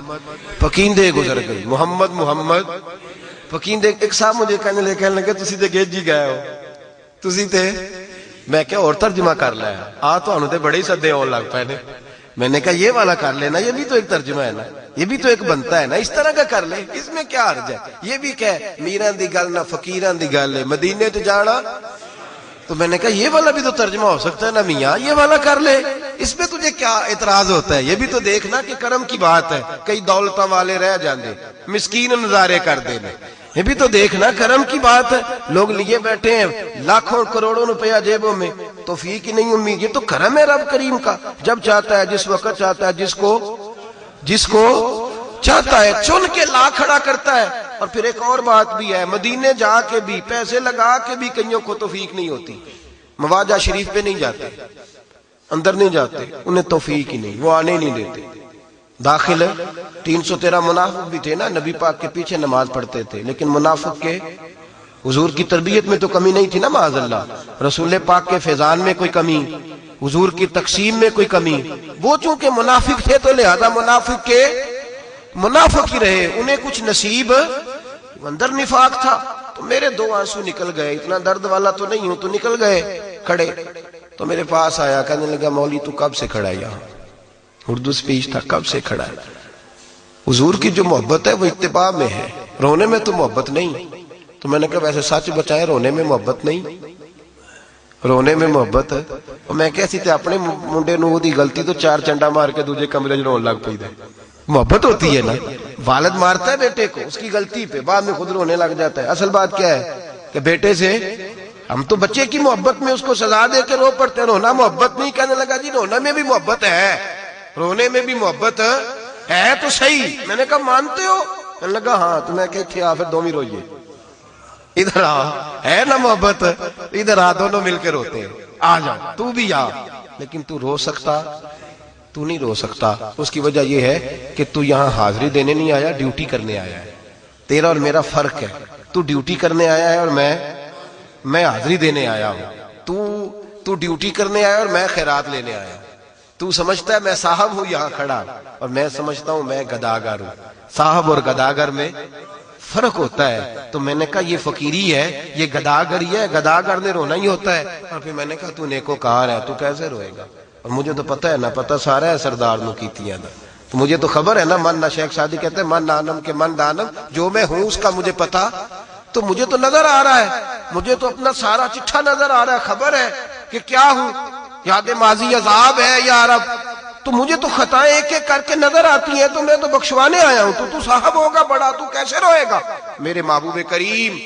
پکیندے گزر گئی، محمد محمد پکیندے۔ ایک صاحب مجھے کہنے لگے تسی تے گیجی گئے ہو، تسی تے، میں کیا اور ترجمہ کر لیا، تو انہوں تے بڑے ہی سدے اور لگ پائے نے۔ میں نے کہا یہ والا کر لینا، یہ بھی تو ایک ترجمہ ہے نا، یہ بھی تو ایک بنتا ہے نا، اس طرح کا کر لے، اس میں کیا حرج ہے۔ یہ بھی کہ میراں دی گل نہ فقیراں دی گل ہے، مدینے تے جانا۔ تو میں نے کہا یہ والا بھی تو ترجمہ ہو سکتا ہے نا میاں، یہ والا کر لے، اس میں تجھے کیا اعتراض ہوتا ہے۔ یہ بھی تو دیکھنا کہ کرم کی بات ہے، کئی دولتاں والے رہ جاندے، مسکین نظارے کر دینے، یہ بھی تو دیکھنا کرم کی بات ہے۔ لوگ لیے بیٹھے ہیں لاکھوں کروڑوں روپیہ جیبوں میں، توفیق ہی نہیں امید، یہ تو کرم ہے رب کریم کا، جب چاہتا ہے، جس وقت چاہتا ہے، جس کو چاہتا ہے چن کے لا کھڑا کرتا ہے۔ اور پھر ایک اور بات بھی ہے، مدینے جا کے بھی، پیسے لگا کے بھی کئیوں کو توفیق نہیں ہوتی، مواجہ شریف پہ نہیں جاتے، اندر نہیں جاتے، انہیں توفیق ہی نہیں، وہ آنے ہی نہیں دیتے۔ داخل 313 منافق بھی تھے نا، نبی پاک کے پیچھے نماز پڑھتے تھے، لیکن منافق کے حضور کی تربیت میں تو کمی نہیں تھی نا، معاذ اللہ، رسول پاک کے فیضان میں کوئی کمی، حضور کی تقسیم میں کوئی کمی، وہ چونکہ منافق تھے تو لہذا منافق کے منافق ہی رہے، انہیں کچھ نصیب اندر نفاق تھا۔ تو میرے 2 آنسو نکل گئے، اتنا درد والا تو نہیں ہوں، تو نکل گئے کھڑے۔ تو میرے پاس آیا، کہنے لگا مولوی تو کب سے کھڑا ہے یہاں، اردو سپیچ تھا، کب سے کھڑا ہے؟ حضور کی جو محبت ہے وہ اتباع میں ہے، رونے میں تو محبت نہیں۔ تو میں نے کہا ویسے سچ بچائیں، رونے میں محبت نہیں، رونے میں محبت ہے۔ اور میں کہسی تے اپنے منڈے نو دی غلطی تو 4 چنڈا مار کے دوسرے کمرے میں رون لگ پئی دے، محبت ہوتی ہے نا، والد مارتا ہے بیٹے کو اس کی غلطی پہ، بعد میں خود رونے لگ جاتا ہے۔ اصل بات کیا ہے کہ بیٹے سے ہم تو بچے کی محبت میں اس کو سزا دے کے رو پڑتے ہیں، رونا محبت نہیں۔ کہنے لگا جی رونا میں بھی محبت ہے، رونے میں بھی محبت ہے تو صحیح۔ میں نے کہا مانتے ہو؟ کہنے لگا ہاں۔ تو میں کہتے پھر دومی روئیے، ادھر آ، ہے نا محبت، ادھر آ، دونوں مل کے روتے ہیں، آ جا تو بھی آ۔ لیکن تو رو سکتا، تو نہیں رو سکتا، اس کی وجہ یہ ہے کہ تو یہاں حاضری دینے نہیں آیا، ڈیوٹی کرنے آیا ہے۔ تیرا اور میرا فرق ہے، تو ڈیوٹی کرنے آیا ہے اور میں حاضری دینے آیا ہوں۔ تو ڈیوٹی کرنے آیا اور میں خیرات لینے آیا ہوں۔ تو سمجھتا ہے میں صاحب ہوں یہاں کھڑا، اور میں سمجھتا ہوں میں گداگر ہوں۔ صاحب اور گداگر میں فرق ہوتا ہے۔ تو میں نے کہا یہ فقیری ہے، یہ گداگر ہی ہے، گداگر نے رونا ہی ہوتا ہے۔ اور پھر میں نے کہا تو نیکوکار ہے، تو کیسے روئے گا؟ اور مجھے تو پتہ ہے نا، پتہ سارا ہے سردار نو کیتیاں دا، تو مجھے تو خبر ہے نا، من نہ شیخ سعدی کہتے ہیں من نانم کے من دانم، جو میں ہوں اس کا مجھے پتا، تو مجھے تو نظر آ رہا ہے، مجھے تو اپنا سارا چٹھا نظر آ رہا ہے، خبر ہے کہ کیا ہوں، یاد ماضی عذاب ہے یا رب، تو مجھے تو خطائیں ایک ایک کر کے نظر آتی ہیں، تو میں تو بخشوانے آیا ہوں، تو صاحب ہوگا بڑا، تو کیسے روئے گا میرے محبوب کریم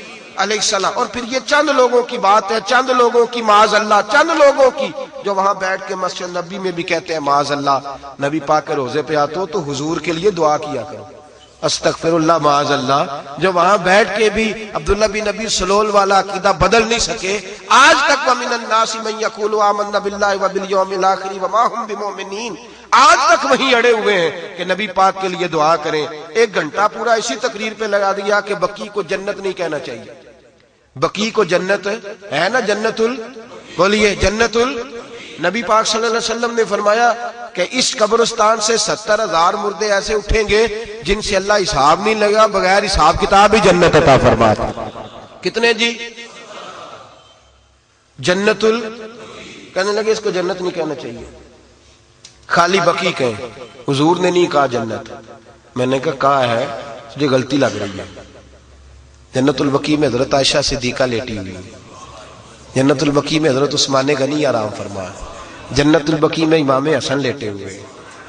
علیہ السلام۔ اور پھر یہ چند لوگوں کی بات ہے، چند لوگوں کی، معاذ اللہ، چند لوگوں کی جو وہاں بیٹھ کے مسجد نبی میں بھی کہتے ہیں معاذ اللہ، نبی پاک کے روزے پہ آتے ہو تو حضور کے لیے دعا کیا کرو، استغفر اللہ معاذ اللہ، جو وہاں بیٹھ کے بھی عبداللہ بن نبی سلول والا عقیدہ بدل نہیں سکے آج تک۔ وَمِنَ النَّاسِ مَن يَقُولُ آمَنَّا بِاللَّهِ وَبِالْيَوْمِ الْآخِرِ وَمَا هُمْ بِمُؤْمِنِينَ، آج تک وہیں اڑے ہوئے ہیں کہ نبی پاک کے لیے دعا کریں۔ 1 گھنٹہ پورا اسی تقریر پہ لگا دیا کہ بقی کو جنت نہیں کہنا چاہیے، بقی کو جنت ہے نا، جنت بولیے جنت نبی پاک صلی اللہ علیہ وسلم نے فرمایا کہ اس قبرستان سے 70,000 مردے ایسے اٹھیں گے جن سے اللہ حساب نہیں لگا، بغیر حساب کتاب ہی جنت عطا فرماتا۔ کتنے جی؟ جنت کہنے لگے اس کو جنت نہیں کہنا چاہیے، خالی بقی کہیں، حضور نے نہیں کہا جنت۔ میں نے کہا ہے، مجھے غلطی لگ رہی ہے۔ جنت البقیع میں حضرت عائشہ صدیقہ لیٹی ہوئی، جنت البقیع میں حضرت عثمان غنی آرام فرما، جنت البقیع میں امام حسن لیٹے ہوئے،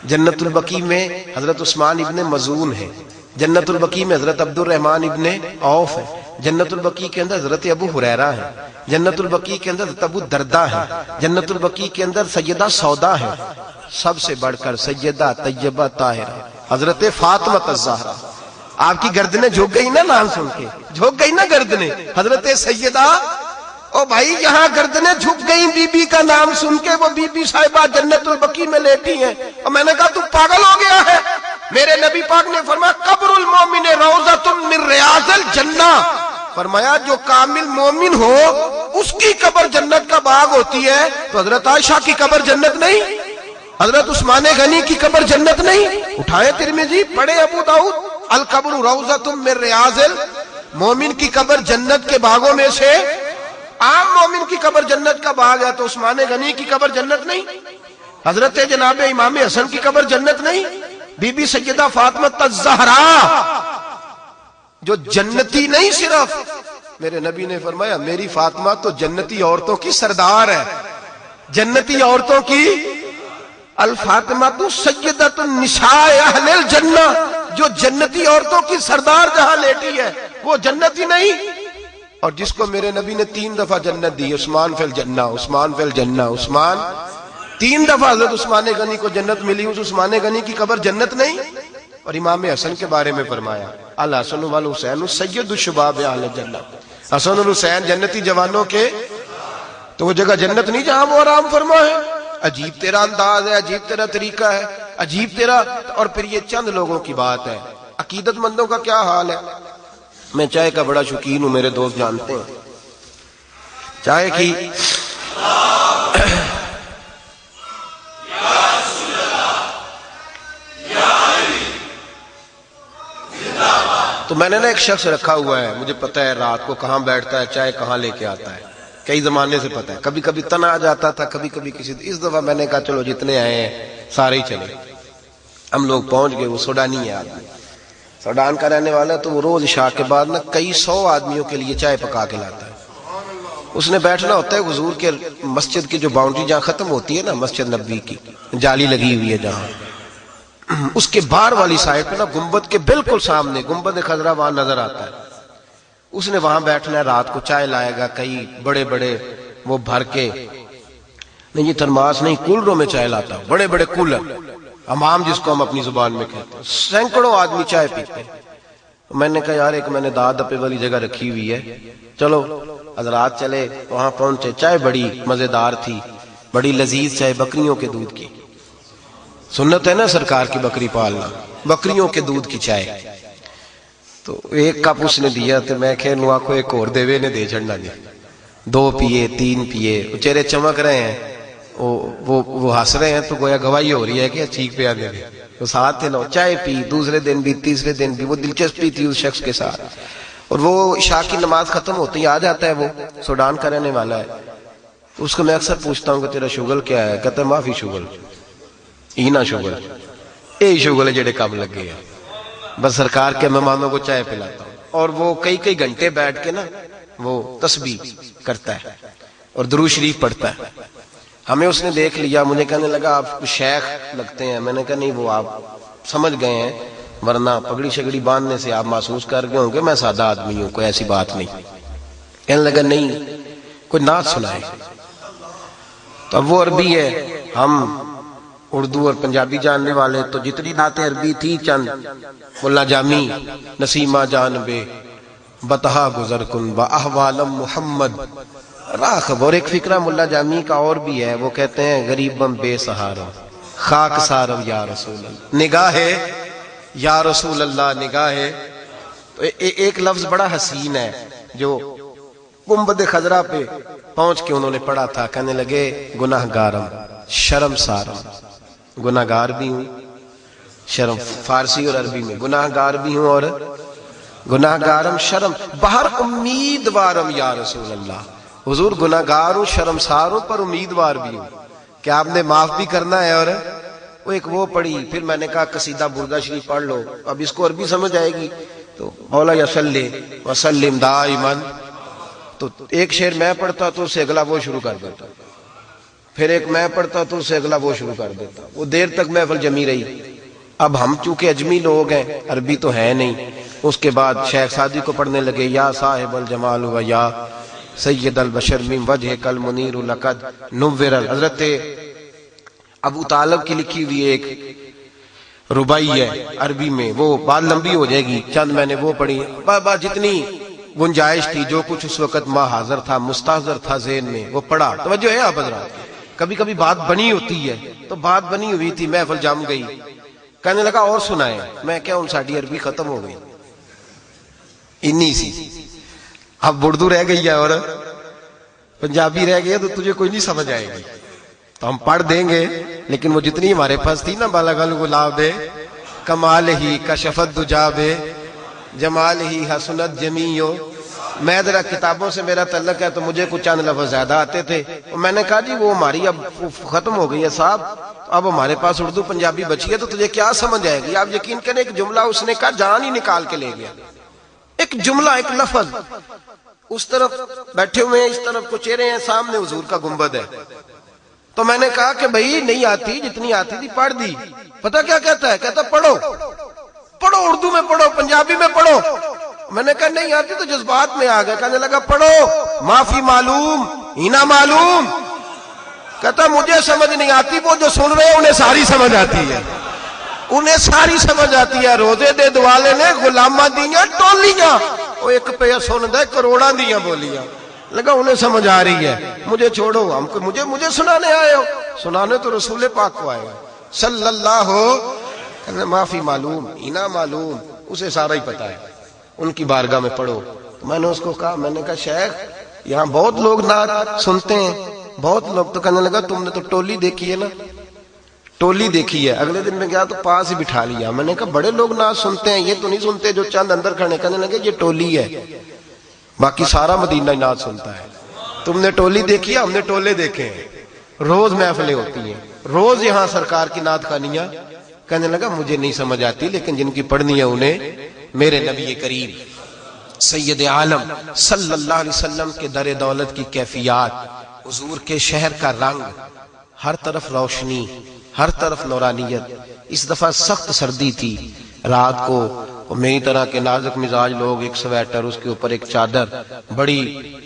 جنت البقیع میں حضرت عثمان ابن مظعون ہے، جنت البقیع میں حضرت عبد الرحمن ابن عوف ہے، جنت البقیع کے اندر حضرت ابو ہریرہ ہے، جنت البقیع کے اندر حضرت ابو درداء ہے، جنت البقیع کے اندر سیدہ سودا ہے، سب سے بڑھ کر سیدہ طیبہ طاہرہ حضرت فاطمہ الزہرا۔ آپ کی گردنیں جھک گئی نا نام سن کے، جھک گئی نا گردنیں حضرت سیدہ، او بھائی یہاں گردنیں جھک گئی بی بی کا نام سن کے، وہ بی بی صاحبہ جنت البقیع میں لیٹی ہیں، اور میں نے کہا تو پاگل ہو گیا ہے؟ میرے نبی پاک نے فرمایا قبر المومن روضۃ من ریاض الجنہ، فرمایا جو کامل مومن ہو اس کی قبر جنت کا باغ ہوتی ہے، تو حضرت عائشہ کی قبر جنت نہیں؟ حضرت عثمان غنی کی قبر جنت نہیں؟ اٹھائے ترمذی، پڑھے ابو داؤد، القبر روضۃ من ریاض المومن کی قبر جنت کے باغوں میں سے، عام مومن کی قبر جنت کا باغ ہے، تو عثمان غنی کی قبر جنت نہیں؟ حضرت جناب امام حسن کی قبر جنت نہیں؟ بی بی سیدہ فاطمہ الزہرا جو جنتی نہیں، صرف میرے نبی نے فرمایا میری فاطمہ تو جنتی عورتوں کی سردار ہے، جنتی عورتوں کی الفاطمہ تو سیدۃ النساء اہل الجنہ، جو جنتی عورتوں کی سردار جہاں لیٹی ہے وہ جنتی نہیں؟ اور جس کو میرے نبی نے 3 دفعہ جنت دی، عثمان فی الجنہ، عثمان فی الجنہ، عثمان، 3 دفعہ حضرت عثمان غنی کو جنت ملی، اس عثمان غنی کی قبر جنت نہیں؟ اور امام حسن کے بارے میں فرمایا الحسن والحسین سید الشباب اہل الجنہ، حسن اور حسین جنتی جوانوں کے، تو وہ جگہ جنت نہیں جہاں وہ آرام فرما ہے؟ عجیب تیرا انداز ہے، عجیب تیرا طریقہ ہے، عجیب تیرا۔ اور پھر یہ چند لوگوں کی بات ہے، عقیدت مندوں کا کیا حال ہے؟ میں چائے کا بڑا شوقین ہوں، میرے دوست جانتے ہیں چائے کی، تو میں نے نا ایک شخص رکھا ہوا ہے، مجھے پتہ ہے رات کو کہاں بیٹھتا ہے، چائے کہاں لے کے آتا ہے، کئی زمانے سے پتہ ہے، کبھی کبھی تنا آ جاتا تھا، کبھی کبھی کسی، اس دفعہ میں نے کہا چلو جتنے آئے ہیں سارے ہی چلے۔ ہم لوگ پہنچ گئے، وہ سوڈانی ہے آدمی، سوڈان کا رہنے والا ہے، تو وہ روز عشاء کے بعد نا کئی 100 آدمیوں کے لیے چائے پکا کے لاتا ہے۔ اس نے بیٹھنا ہوتا ہے حضور کے مسجد کی جو باؤنڈری جہاں ختم ہوتی ہے نا، مسجد نبوی کی جالی لگی ہوئی ہے جہاں، اس کے باہر والی سائڈ پہ نا گنبد کے بالکل سامنے گنبد خضرا وہاں نظر آتا ہے، اس نے وہاں بیٹھنا ہے، رات کو چائے لائے گا، کئی بڑے بڑے وہ بھر کے، نہیں یہ تھرماس نہیں، کولروں میں چائے لاتا، بڑے بڑے کولر، امام جس کو ہم اپنی زبان میں کہتے ہیں، سینکڑوں آدمی چائے پیتے ہیں۔ میں نے کہا یار ایک میں نے داد دپے والی جگہ رکھی ہوئی ہے، چلو حضرات چلے، وہاں پہنچے، چائے بڑی مزیدار تھی، بڑی لذیذ چائے، بکریوں کے دودھ کی، سنت ہے نا سرکار کی بکری پالنا، بکریوں کے دودھ کی چائے۔ تو ایک کپ اس نے دیا، تو میں کہ نوا کو ایک اور دیوے نے دے چڑھنا جی، 2 پیے 3 پیے، وہ چہرے چمک رہے ہیں، وہ ہنس رہے ہیں، تو گویا گواہی ہو رہی ہے کہ ٹھیک پہ آنے دے، وہ ساتھ تھے نا، چائے پی، دوسرے دن بھی تیسرے دن بھی، وہ دلچسپی تھی اس شخص کے ساتھ۔ اور وہ عشاء کی نماز ختم ہوتی ہے، آ جاتا ہے، وہ سوڈان کا رہنے والا ہے، اس کو میں اکثر پوچھتا ہوں کہ تیرا شغل کیا ہے، کہتا ہے معافی شغل، اینا شغل، یہی شغل ہے جڑے کام لگے ہیں، بس سرکار کے مہمانوں کو چائے پلاتا ہوں۔ اور وہ کئی گھنٹے بیٹھ کے نا وہ تسبیح کرتا ہے اور درود شریف پڑھتا ہے۔ ہمیں اس نے دیکھ لیا، مجھے کہنے لگا آپ شیخ لگتے ہیں، میں نے کہا نہیں وہ آپ سمجھ گئے ہیں، ورنہ پگڑی شگڑی باندھنے سے آپ محسوس کر گئے ہوں کہ میں سادہ آدمی ہوں، کوئی ایسی بات نہیں۔ کہنے لگا نہیں کوئی نعت سنائے، تو اب وہ عربی ہے، ہم اردو اور پنجابی جاننے والے، تو جتنی نعتیں عربی تھی چند، ملا جامی نسیمہ جانبے بتہا گزر کن با احوالم محمد راخب، اور ایک فکرہ ملا جامی کا اور بھی ہے، وہ کہتے ہیں غریبم بے سہارا خاک سارم یا رسول اللہ، نگاہ یا رسول اللہ، نگاہ۔ تو ایک لفظ بڑا حسین ہے جو گنبد خضرا پہ پہنچ کے انہوں نے پڑھا تھا، کہنے لگے گناہ گارم شرم سارم، گناہ گار بھی ہوں، شرم، فارسی اور عربی میں گناہ گار بھی ہوں اور گناہ گارم شرم، باہر امیدوارم یا رسول اللہ، حضور گناہ گار ہوں، شرمسار ہوں، پر امیدوار بھی ہوں کہ آپ نے معاف بھی کرنا ہے۔ اور وہ ایک وہ پڑھی، پھر میں نے کہا قصیدہ بردہ شریف پڑھ لو، اب اس کو عربی سمجھ آئے گی، تو مولا یصلی وسلم دائما، تو ایک شعر میں پڑھتا تو اس سے اگلا وہ شروع کر دیتا، پھر ایک میں پڑھتا تو اس سے اگلا وہ شروع کر دیتا، وہ دیر تک محفل جمی رہی۔ اب ہم چونکہ اجمی لوگ ہیں، عربی تو ہے نہیں، اس کے بعد شیخ سعدی کو پڑھنے لگے یا صاحب الجمال و یا سید البشر من وجہ کل منیر لقد نور. حضرت ابو طالب کی لکھی ہوئی ایک ربائی ہے عربی میں، وہ بات لمبی ہو جائے گی، چند میں نے وہ پڑھی. بابا جتنی گنجائش تھی، جو کچھ اس وقت ماں حاضر تھا، مستحضر تھا ذہن میں، وہ پڑھا. توجہ ہے آپ حضرات؟ کبھی کبھی بات بنی ہوتی ہے، تو بات بنی ہوئی تھی، محفل جم گئی، کہنے لگا اور سنائیں. میں کیا ان ساڑھی عربی ختم ہو گئی انی سی، اب اردو رہ گئی ہے اور پنجابی رہ گئی ہے، تو تجھے کوئی نہیں سمجھ آئے گی. تو ہم پڑھ دیں گے، لیکن وہ جتنی ہمارے پاس تھی نا، بالغل گلاب کمال ہی کشفت دجاب جمال ہی حسنت جمیو. میں ذرا کتابوں سے میرا تعلق ہے، تو مجھے کچھ چند لفظ زیادہ آتے تھے. میں نے کہا جی وہ ہماری اب ختم ہو گئی ہے صاحب، اب ہمارے پاس اردو پنجابی بچی ہے، تو تجھے کیا سمجھ آئے گی؟ آپ یقین کریں ایک جملہ اس نے کہا جان ہی نکال کے لے گیا. ایک جملہ، ایک لفظ. اس طرف بیٹھے ہوئے ہیں، اس طرف کو چہرے ہیں، سامنے حضور کا گنبد ہے. تو میں نے کہا کہ بھائی نہیں آتی، جتنی آتی تھی پڑھ دی. پتہ کیا کہتا ہے؟ کہتا پڑھو پڑھو، اردو میں پڑھو، پنجابی میں پڑھو. میں نے کہا نہیں آتی، تو جذبات میں آ گیا. کہنے لگا پڑھو معافی معلوم ہینا معلوم. کہتا مجھے سمجھ نہیں آتی، وہ جو سن رہے ہیں انہیں ساری سمجھ آتی ہے، انہیں ساری سمجھ آتی ہے. روزے دے دوالے نے غلامہ دیاں ٹولیاں، وہ ایک پہ سن دے کروڑاں دیاں بولیاں. لگا انہیں سمجھ آ رہی ہے، مجھے چھوڑو، ہم کو مجھے سنانے آئے ہو. سنانے تو رسول پاک کو آئے ہو صلی اللہ ہو. معافی معلوم ہینا معلوم، اسے سارا ہی پتا ہے، ان کی بارگاہ میں پڑھو. تو میں نے اس کو کہا، میں نے کہا شیخ یہاں بہت لوگ نعت سنتے ہیں، بہت لوگ. تو کہنے لگا تم نے تو ٹولی دیکھی ہے نا، ٹولی دیکھی ہے. اگلے دن میں گیا تو پاس ہی بٹھا لیا. میں نے کہا بڑے لوگ نعت سنتے ہیں، یہ تو نہیں سنتے جو چند اندر کھڑے. کہنے لگے یہ ٹولی ہے، باقی سارا مدینہ نعت سنتا ہے. تم نے ٹولی دیکھی ہے، ہم نے ٹولے دیکھے ہیں. روز محفلیں ہوتی ہیں، روز یہاں سرکار کی نعت خوانیاں. کہنے لگا مجھے نہیں سمجھ آتی، لیکن جن کی پڑھنی ہے انہیں میرے نبی کریم سید عالم صلی اللہ علیہ وسلم کے در دولت کی کیفیات، حضور کے شہر کا رنگ، ہر طرف روشنی، ہر طرف نورانیت. اس دفعہ سخت سردی تھی رات کو، میری طرح کے نازک مزاج لوگ ایک سویٹر، اس کے اوپر ایک چادر، بڑی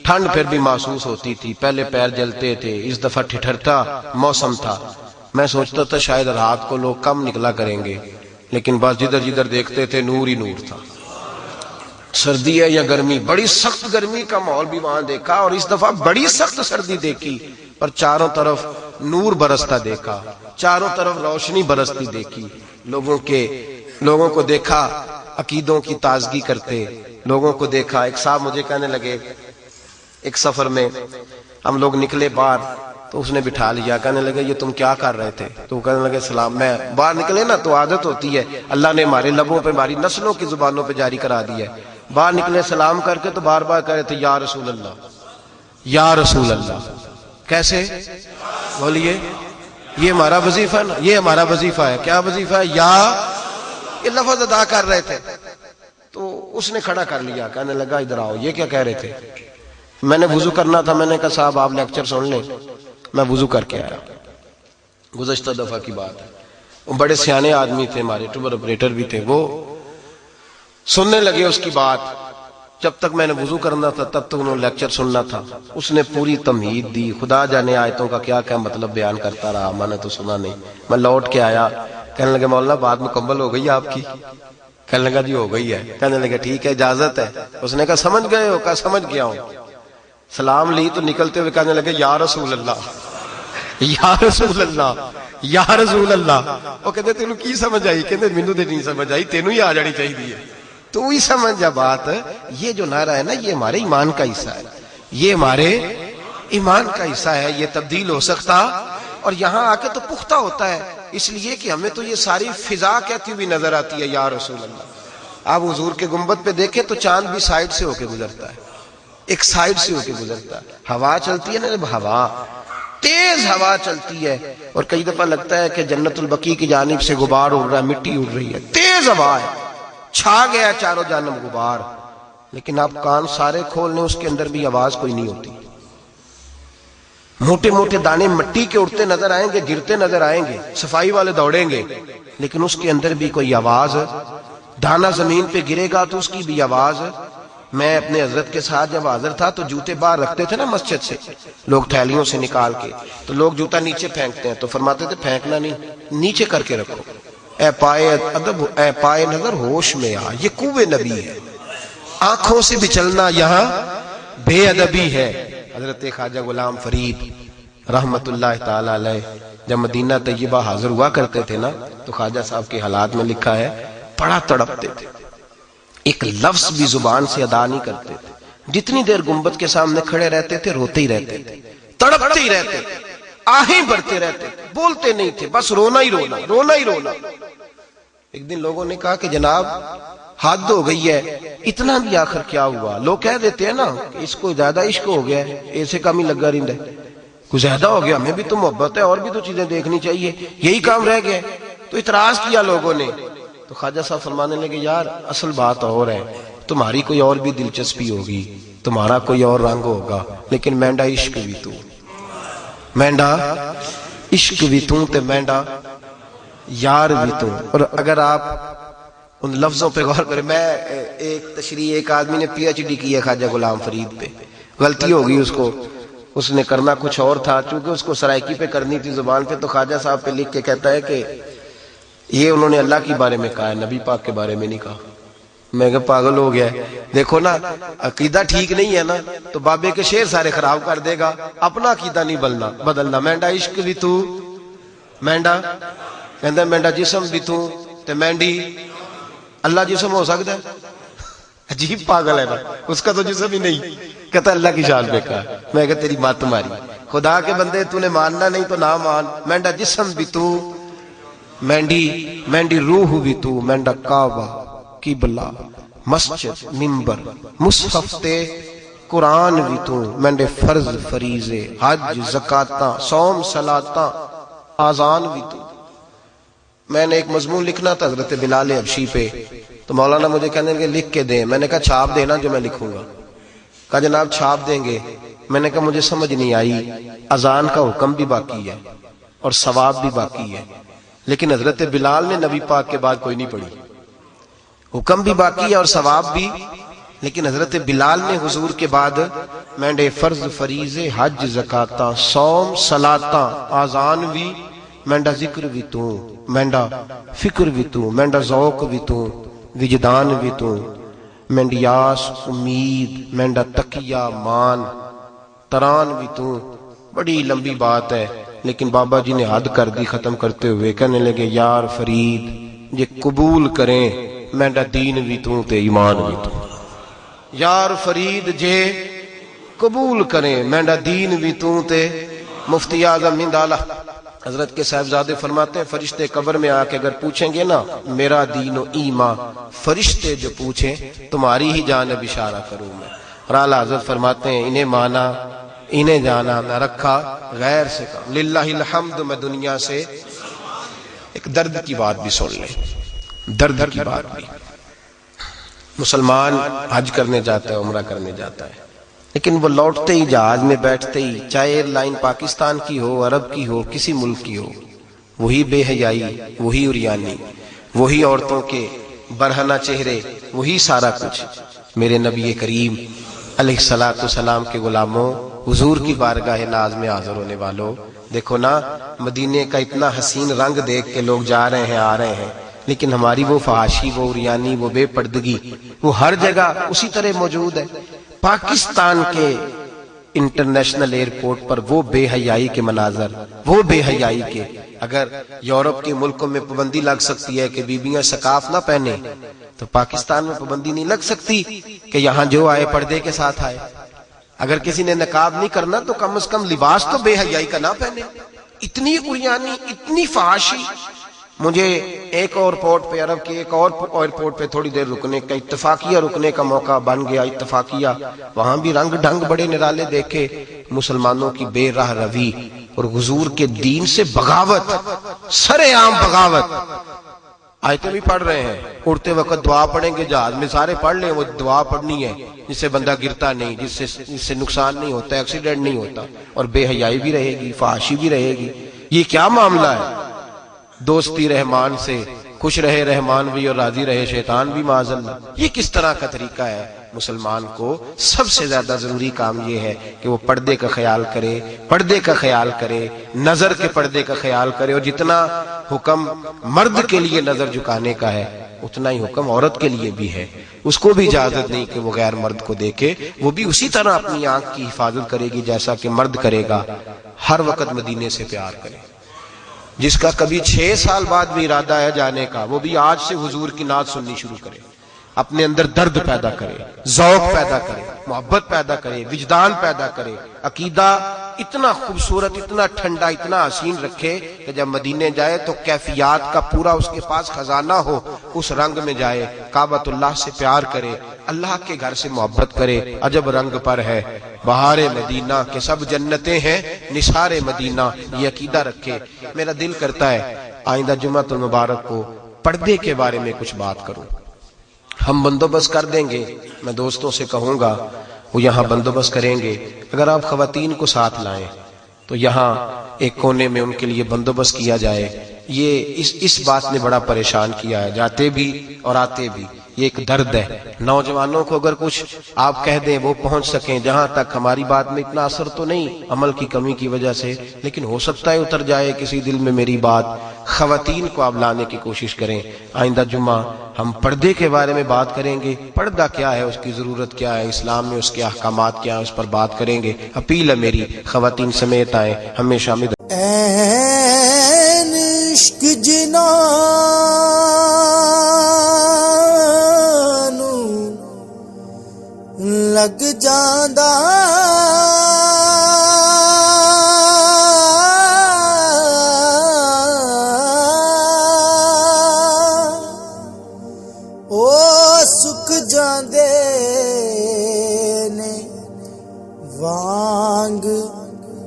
ٹھنڈ پھر بھی محسوس ہوتی تھی. پہلے پیر جلتے تھے، اس دفعہ ٹھٹھرتا موسم تھا. میں سوچتا تھا شاید رات کو لوگ کم نکلا کریں گے، لیکن بس جدھر جدھر دیکھتے تھے نور ہی نور تھا. سردی ہے یا گرمی، بڑی سخت گرمی کا ماحول بھی وہاں دیکھا، اور اس دفعہ بڑی سخت سردی دیکھی، پر چاروں طرف نور برستا دیکھا، چاروں طرف روشنی برستی دیکھی. لوگوں کو دیکھا عقیدوں کی تازگی کرتے، لوگوں کو دیکھا. ایک صاحب مجھے کہنے لگے، ایک سفر میں ہم لوگ نکلے باہر، تو اس نے بٹھا لیا. کہنے لگے یہ تم کیا کر رہے تھے؟ تو کہنے لگے سلام. میں باہر نکلے نا تو عادت ہوتی ہے، اللہ نے ہمارے لبوں پہ، ہماری نسلوں کی زبانوں پہ جاری کرا دی ہے. باہر نکلے سلام کر کے تو بار بار کہہ رہے تھے یا رسول اللہ، یا رسول اللہ. کیسے بولیے؟ یہ ہمارا وظیفہ ہے نا، یہ ہمارا وظیفہ ہے. کیا وظیفہ ہے؟ یا، یہ لفظ ادا کر رہے تھے. تو اس نے کھڑا کر لیا. کہنے لگا ادھر آؤ، یہ کیا کہہ رہے تھے؟ میں نے وضو کرنا تھا. میں نے کہا صاحب آپ لیکچر سن لیں. میں وضو کر کے آیا. گزشتہ دفعہ کی بات ہے. وہ بڑے سیانے آدمی تھے، ہمارے ٹور آپریٹر بھی تھے. وہ سننے لگے اس کی بات. جب تک میں نے وضو کرنا تھا تب تک انہوں نے لیکچر سننا تھا. اس نے پوری تمہید دی، خدا جانے آیتوں کا کیا کیا مطلب بیان کرتا رہا. میں نے تو سنا نہیں. میں لوٹ کے آیا. کہنے لگے مولانا بات مکمل ہو گئی آپ کی؟ کہنے لگا جی ہو گئی ہے. کہنے لگے ٹھیک ہے اجازت ہے. اس نے کہا سمجھ گئے ہو؟ کہا سمجھ گیا ہوں. سلام لی تو نکلتے ہوئے کہنے لگے یا رسول اللہ، یا رسول اللہ، یا رسول اللہ. وہ کہتے تینوں کی سمجھ آئی؟ کہتے مینوں تے نہیں سمجھ آئی، تینوں ہی آ جانی چاہیے. تو ہی سمجھ جا بات. یہ جو نعرہ ہے نا، یہ ہمارے ایمان کا حصہ ہے، یہ ہمارے ایمان کا حصہ ہے. یہ تبدیل ہو سکتا اور یہاں آ کے تو پختہ ہوتا ہے، اس لیے کہ ہمیں تو یہ ساری فضا کہتی ہوئی نظر آتی ہے یا رسول اللہ. آپ حضور کے گنبد پہ دیکھیں تو چاند بھی سائڈ سے ہو کے گزرتا ہے، ایک سائڈ سے ہو کے گزرتا ہے. ہوا چلتی ہے نا، جب ہوا تیز ہوا چلتی ہے، اور کئی دفعہ لگتا ہے کہ جنت البقیع کی جانب سے غبار اڑ رہا ہے، مٹی اڑ رہی ہے، تیز ہوا ہے، چھا گیا چاروں جانب غبار. لیکن آپ کان سارے کھول لیں، اس کے اندر بھی آواز کوئی نہیں ہوتی. موٹے موٹے دانے مٹی کے اڑتے نظر آئیں گے، گرتے نظر آئیں گے، صفائی والے دوڑیں گے، لیکن اس کے اندر بھی کوئی آواز دانا زمین پہ گرے گا تو اس کی بھی آواز ہے۔ میں اپنے حضرت کے ساتھ جب حاضر تھا تو جوتے باہر رکھتے تھے نا مسجد سے لوگ تھیلیوں سے نکال کے، تو لوگ جوتا نیچے پھینکتے ہیں، تو فرماتے تھے پھینکنا نہیں، نیچے کر کے رکھو، اے پائے ادب، اے پائے نظر ہوش میں آ، یہ کوے نبی ہے، آنکھوں سے بچلنا یہاں بے ادبی ہے۔ حضرت خواجہ غلام فرید رحمت اللہ تعالی علیہ جب مدینہ طیبہ حاضر ہوا کرتے تھے نا، تو خواجہ صاحب کے حالات میں لکھا ہے بڑا تڑپتے تھے، ایک لفظ بھی زبان سے ادا نہیں کرتے تھے، جتنی دیر گنبد کے سامنے کھڑے رہتے تھے روتے ہی رہتے تھے، تڑپتے ہی رہتے تھے، آہیں بھرتے رہتے تھے، بولتے نہیں تھے، بس رونا ہی رونا، رونا ہی رونا۔ ایک دن لوگوں نے کہا کہ جناب حد ہو گئی ہے، اتنا بھی آخر کیا ہوا؟ لوگ کہہ دیتے ہیں نا کہ اس کو زیادہ عشق ہو گیا ہے، ایسے کام ہی لگا رہتا ہے، کچھ زیادہ ہو گیا، ہمیں بھی تو محبت ہے اور بھی تو چیزیں دیکھنی چاہیے، یہی کام رہ گیا۔ تو اعتراض کیا لوگوں نے، تو خواجہ صاحب فرمانے لگے یار اصل بات اور ہے، تمہاری کوئی اور بھی دلچسپی ہوگی، تمہارا کوئی اور رنگ ہوگا، لیکن مینڈا عشق بھی تو، مینڈا عشق بھی تو تے مینڈا یار بھی تو۔ اور اگر آپ ان لفظوں پہ غور کریں، میں ایک تشریح، ایک آدمی نے پی ایچ ڈی کی ہے خواجہ غلام فرید پہ، غلطی ہوگی اس کو، اس نے کرنا کچھ اور تھا، چونکہ اس کو سرائکی پہ کرنی تھی زبان پہ، تو خواجہ صاحب پہ لکھ کے کہتا ہے کہ یہ انہوں نے اللہ کے بارے میں کہا ہے، نبی پاک کے بارے میں نہیں کہا۔ میں کہ پاگل ہو گیا ہے، دیکھو نا عقیدہ ٹھیک نہیں ہے نا تو بابے کے شعر سارے خراب کر دے گا، اپنا عقیدہ نہیں بدلنا۔ مینڈا عشق بھی تو، مینڈا کہندا مینڈا جسم بھی تو تے مینڈی، اللہ جسم ہو سکتا ہے؟ عجیب پاگل ہے نا، اس کا تو جسم ہی نہیں، کہتا اللہ کی شان پہ کہا۔ میں کہ تیری مات ماری، خدا کے بندے تو نے ماننا نہیں تو نہ مان، مینڈا جسم بھی تو، مینڈی روح بھی تو، مینڈا کعبہ قبلہ مسجد ممبر مصحف تے قرآن بھی تو، مینڈے فرض فریضے حج زکاتاں صوم صلاتاں آزان بھی تو۔ میں نے ایک مضمون لکھنا تھا حضرت بلال حبشی پہ، تو مولانا مجھے کہنے لگے لکھ کے دیں، میں نے کہا چھاپ دینا جو میں لکھوں گا، کہا جناب چھاپ دیں گے۔ میں نے کہا مجھے سمجھ نہیں آئی، اذان کا حکم بھی باقی ہے اور ثواب بھی باقی ہے، لیکن حضرت بلال نے نبی پاک کے بعد کوئی نہیں پڑھی، حکم بھی باقی ہے اور ثواب بھی، لیکن حضرت بلال نے حضور کے بعد مینڈے فرض فریضے حج زکاتاں صوم صلاتاں آزان بھی، مینڈا ذکر بھی تو، مینڈا فکر بھی تو، مینڈا ذوق بھی تو، وجدان بھی تو، مینڈی آس امید، مینڈا تقیہ مان تران بھی تو۔ بڑی لمبی بات ہے، لیکن بابا جی نے حد کر دی ختم کرتے ہوئے، کہنے لگے یار فرید یہ قبول کریں، مینڈا دین بھی تو تے ایمان بھی تو، یار فرید جے قبول کریں، مینڈا دین بھی تو تے۔ مفتی اعظم ہندالہ حضرت کے صاحبزادے فرماتے ہیں فرشتے قبر میں آ کے اگر پوچھیں گے نا میرا دین و ایمان، فرشتے جو پوچھیں تمہاری ہی جانب اشارہ کروں میں۔ اور اعلیٰ حضرت فرماتے ہیں انہیں مانا انہیں جانا نہ رکھا غیر سے کام، للہ الحمد۔ میں دنیا سے ایک درد کی بات بھی سن لیں، درد کی بات بھی، مسلمان حج کرنے جاتا ہے، عمرہ کرنے جاتا ہے، لیکن وہ لوٹتے ہی جہاز میں بیٹھتے ہی، چاہے ایئر لائن پاکستان کی ہو، عرب کی ہو، کسی ملک کی ہو، وہی بے حیائی، وہی عریانی، وہی عورتوں کے برہنہ چہرے، وہی سارا کچھ۔ میرے نبی کریم علیہ الصلوۃ والسلام کے غلاموں، حضور کی بارگاہ ناز میں حاضر ہونے والوں، دیکھو نا مدینے کا اتنا حسین رنگ دیکھ کے لوگ جا رہے ہیں آ رہے ہیں، لیکن ہماری وہ فحاشی، وہ عریانی، وہ بے پردگی، وہ ہر جگہ اسی طرح موجود ہے۔ پاکستان کے انٹرنیشنل ایئرپورٹ پر وہ بے حیائی کے مناظر، وہ بے حیائی کے، اگر یورپ کے ملکوں میں پابندی لگ سکتی ہے کہ بیویاں سکاف نہ پہنے، تو پاکستان میں پابندی نہیں لگ سکتی کہ یہاں جو آئے پردے کے ساتھ آئے۔ اگر کسی نے نقاب نہیں کرنا تو کم از کم لباس تو بے حیائی کا نہ پہنے۔ اتنی عریانی، اتنی فحاشی۔ مجھے ایک اور پورٹ پہ، عرب کے ایک اور ایئرپورٹ پہ تھوڑی دیر رکنے کا، اتفاقیہ رکنے کا موقع بن گیا، اتفاقیہ، وہاں بھی رنگ ڈھنگ بڑے نرالے دیکھے، مسلمانوں کی بے راہ روی اور حضور کے دین سے بغاوت، سرے عام بغاوت۔ آیتیں بھی پڑھ رہے ہیں، اڑتے وقت دعا پڑھیں گے، جہاز میں سارے پڑھ لیں، وہ دعا پڑھنی ہے جس سے بندہ گرتا نہیں، جس سے نقصان نہیں ہوتا، ایکسیڈنٹ نہیں ہوتا، اور بے حیائی بھی رہے گی، فحاشی بھی رہے گی۔ یہ کیا معاملہ ہے؟ دوستی رحمان سے خوش رہے رحمان بھی اور راضی رہے شیطان بھی معاذ اللہ۔ یہ کس طرح کا طریقہ ہے؟ مسلمان کو سب سے زیادہ ضروری کام یہ ہے کہ وہ پردے کا خیال کرے، پردے کا خیال کرے، نظر کے پردے کا خیال کرے، اور جتنا حکم مرد کے لیے نظر جھکانے کا ہے اتنا ہی حکم عورت کے لیے بھی ہے۔ اس کو بھی اجازت نہیں کہ وہ غیر مرد کو دیکھے، وہ بھی اسی طرح اپنی آنکھ کی حفاظت کرے گی جیسا کہ مرد کرے گا۔ ہر وقت مدینے سے پیار کرے۔ جس کا کبھی 6 سال بعد بھی ارادہ ہے جانے کا، وہ بھی آج سے حضور کی نعت سننی شروع کرے، اپنے اندر درد پیدا کرے، ذوق پیدا کرے، محبت پیدا کرے، وجدان پیدا کرے، عقیدہ اتنا خوبصورت، اتنا ٹھنڈا، اتنا حسین رکھے کہ جب مدینے جائے تو کیفیات کا پورا اس کے پاس خزانہ ہو، اس رنگ میں جائے، کعبۃ اللہ سے پیار کرے، اللہ کے گھر سے محبت کرے۔ عجب رنگ پر ہے بہار مدینہ کہ سب جنتیں ہیں نثار مدینہ، یہ عقیدہ رکھے۔ میرا دل کرتا ہے آئندہ جمعۃ المبارک کو پردے کے بارے میں کچھ بات کروں۔ ہم بندوبست کر دیں گے، میں دوستوں سے کہوں گا وہ یہاں بندوبست کریں گے۔ اگر آپ خواتین کو ساتھ لائیں تو یہاں ایک کونے میں ان کے لیے بندوبست کیا جائے۔ یہ اس بات نے بڑا پریشان کیا ہے، جاتے بھی اور آتے بھی، یہ ایک درد ہے۔ نوجوانوں کو اگر کچھ آپ کہہ دیں وہ پہنچ سکیں، جہاں تک ہماری بات میں اتنا اثر تو نہیں عمل کی کمی کی وجہ سے، لیکن ہو سکتا ہے اتر جائے کسی دل میں میری بات۔ خواتین کو آپ لانے کی کوشش کریں۔ آئندہ جمعہ ہم پردے کے بارے میں بات کریں گے، پردہ کیا ہے، اس کی ضرورت کیا ہے، اسلام میں اس کے احکامات کیا ہیں، اس پر بات کریں گے۔ اپیل ہے میری خواتین سمیت آئیں، ہمیشہ میں این عشق جنانو لگ جاندا او سک جاندے نے وانگ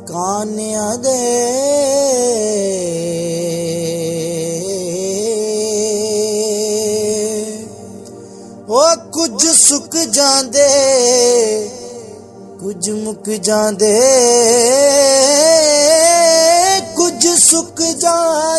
کانیاں دے او کچھ سک جاندے کچھ مک جاندے کچھ سک جاندے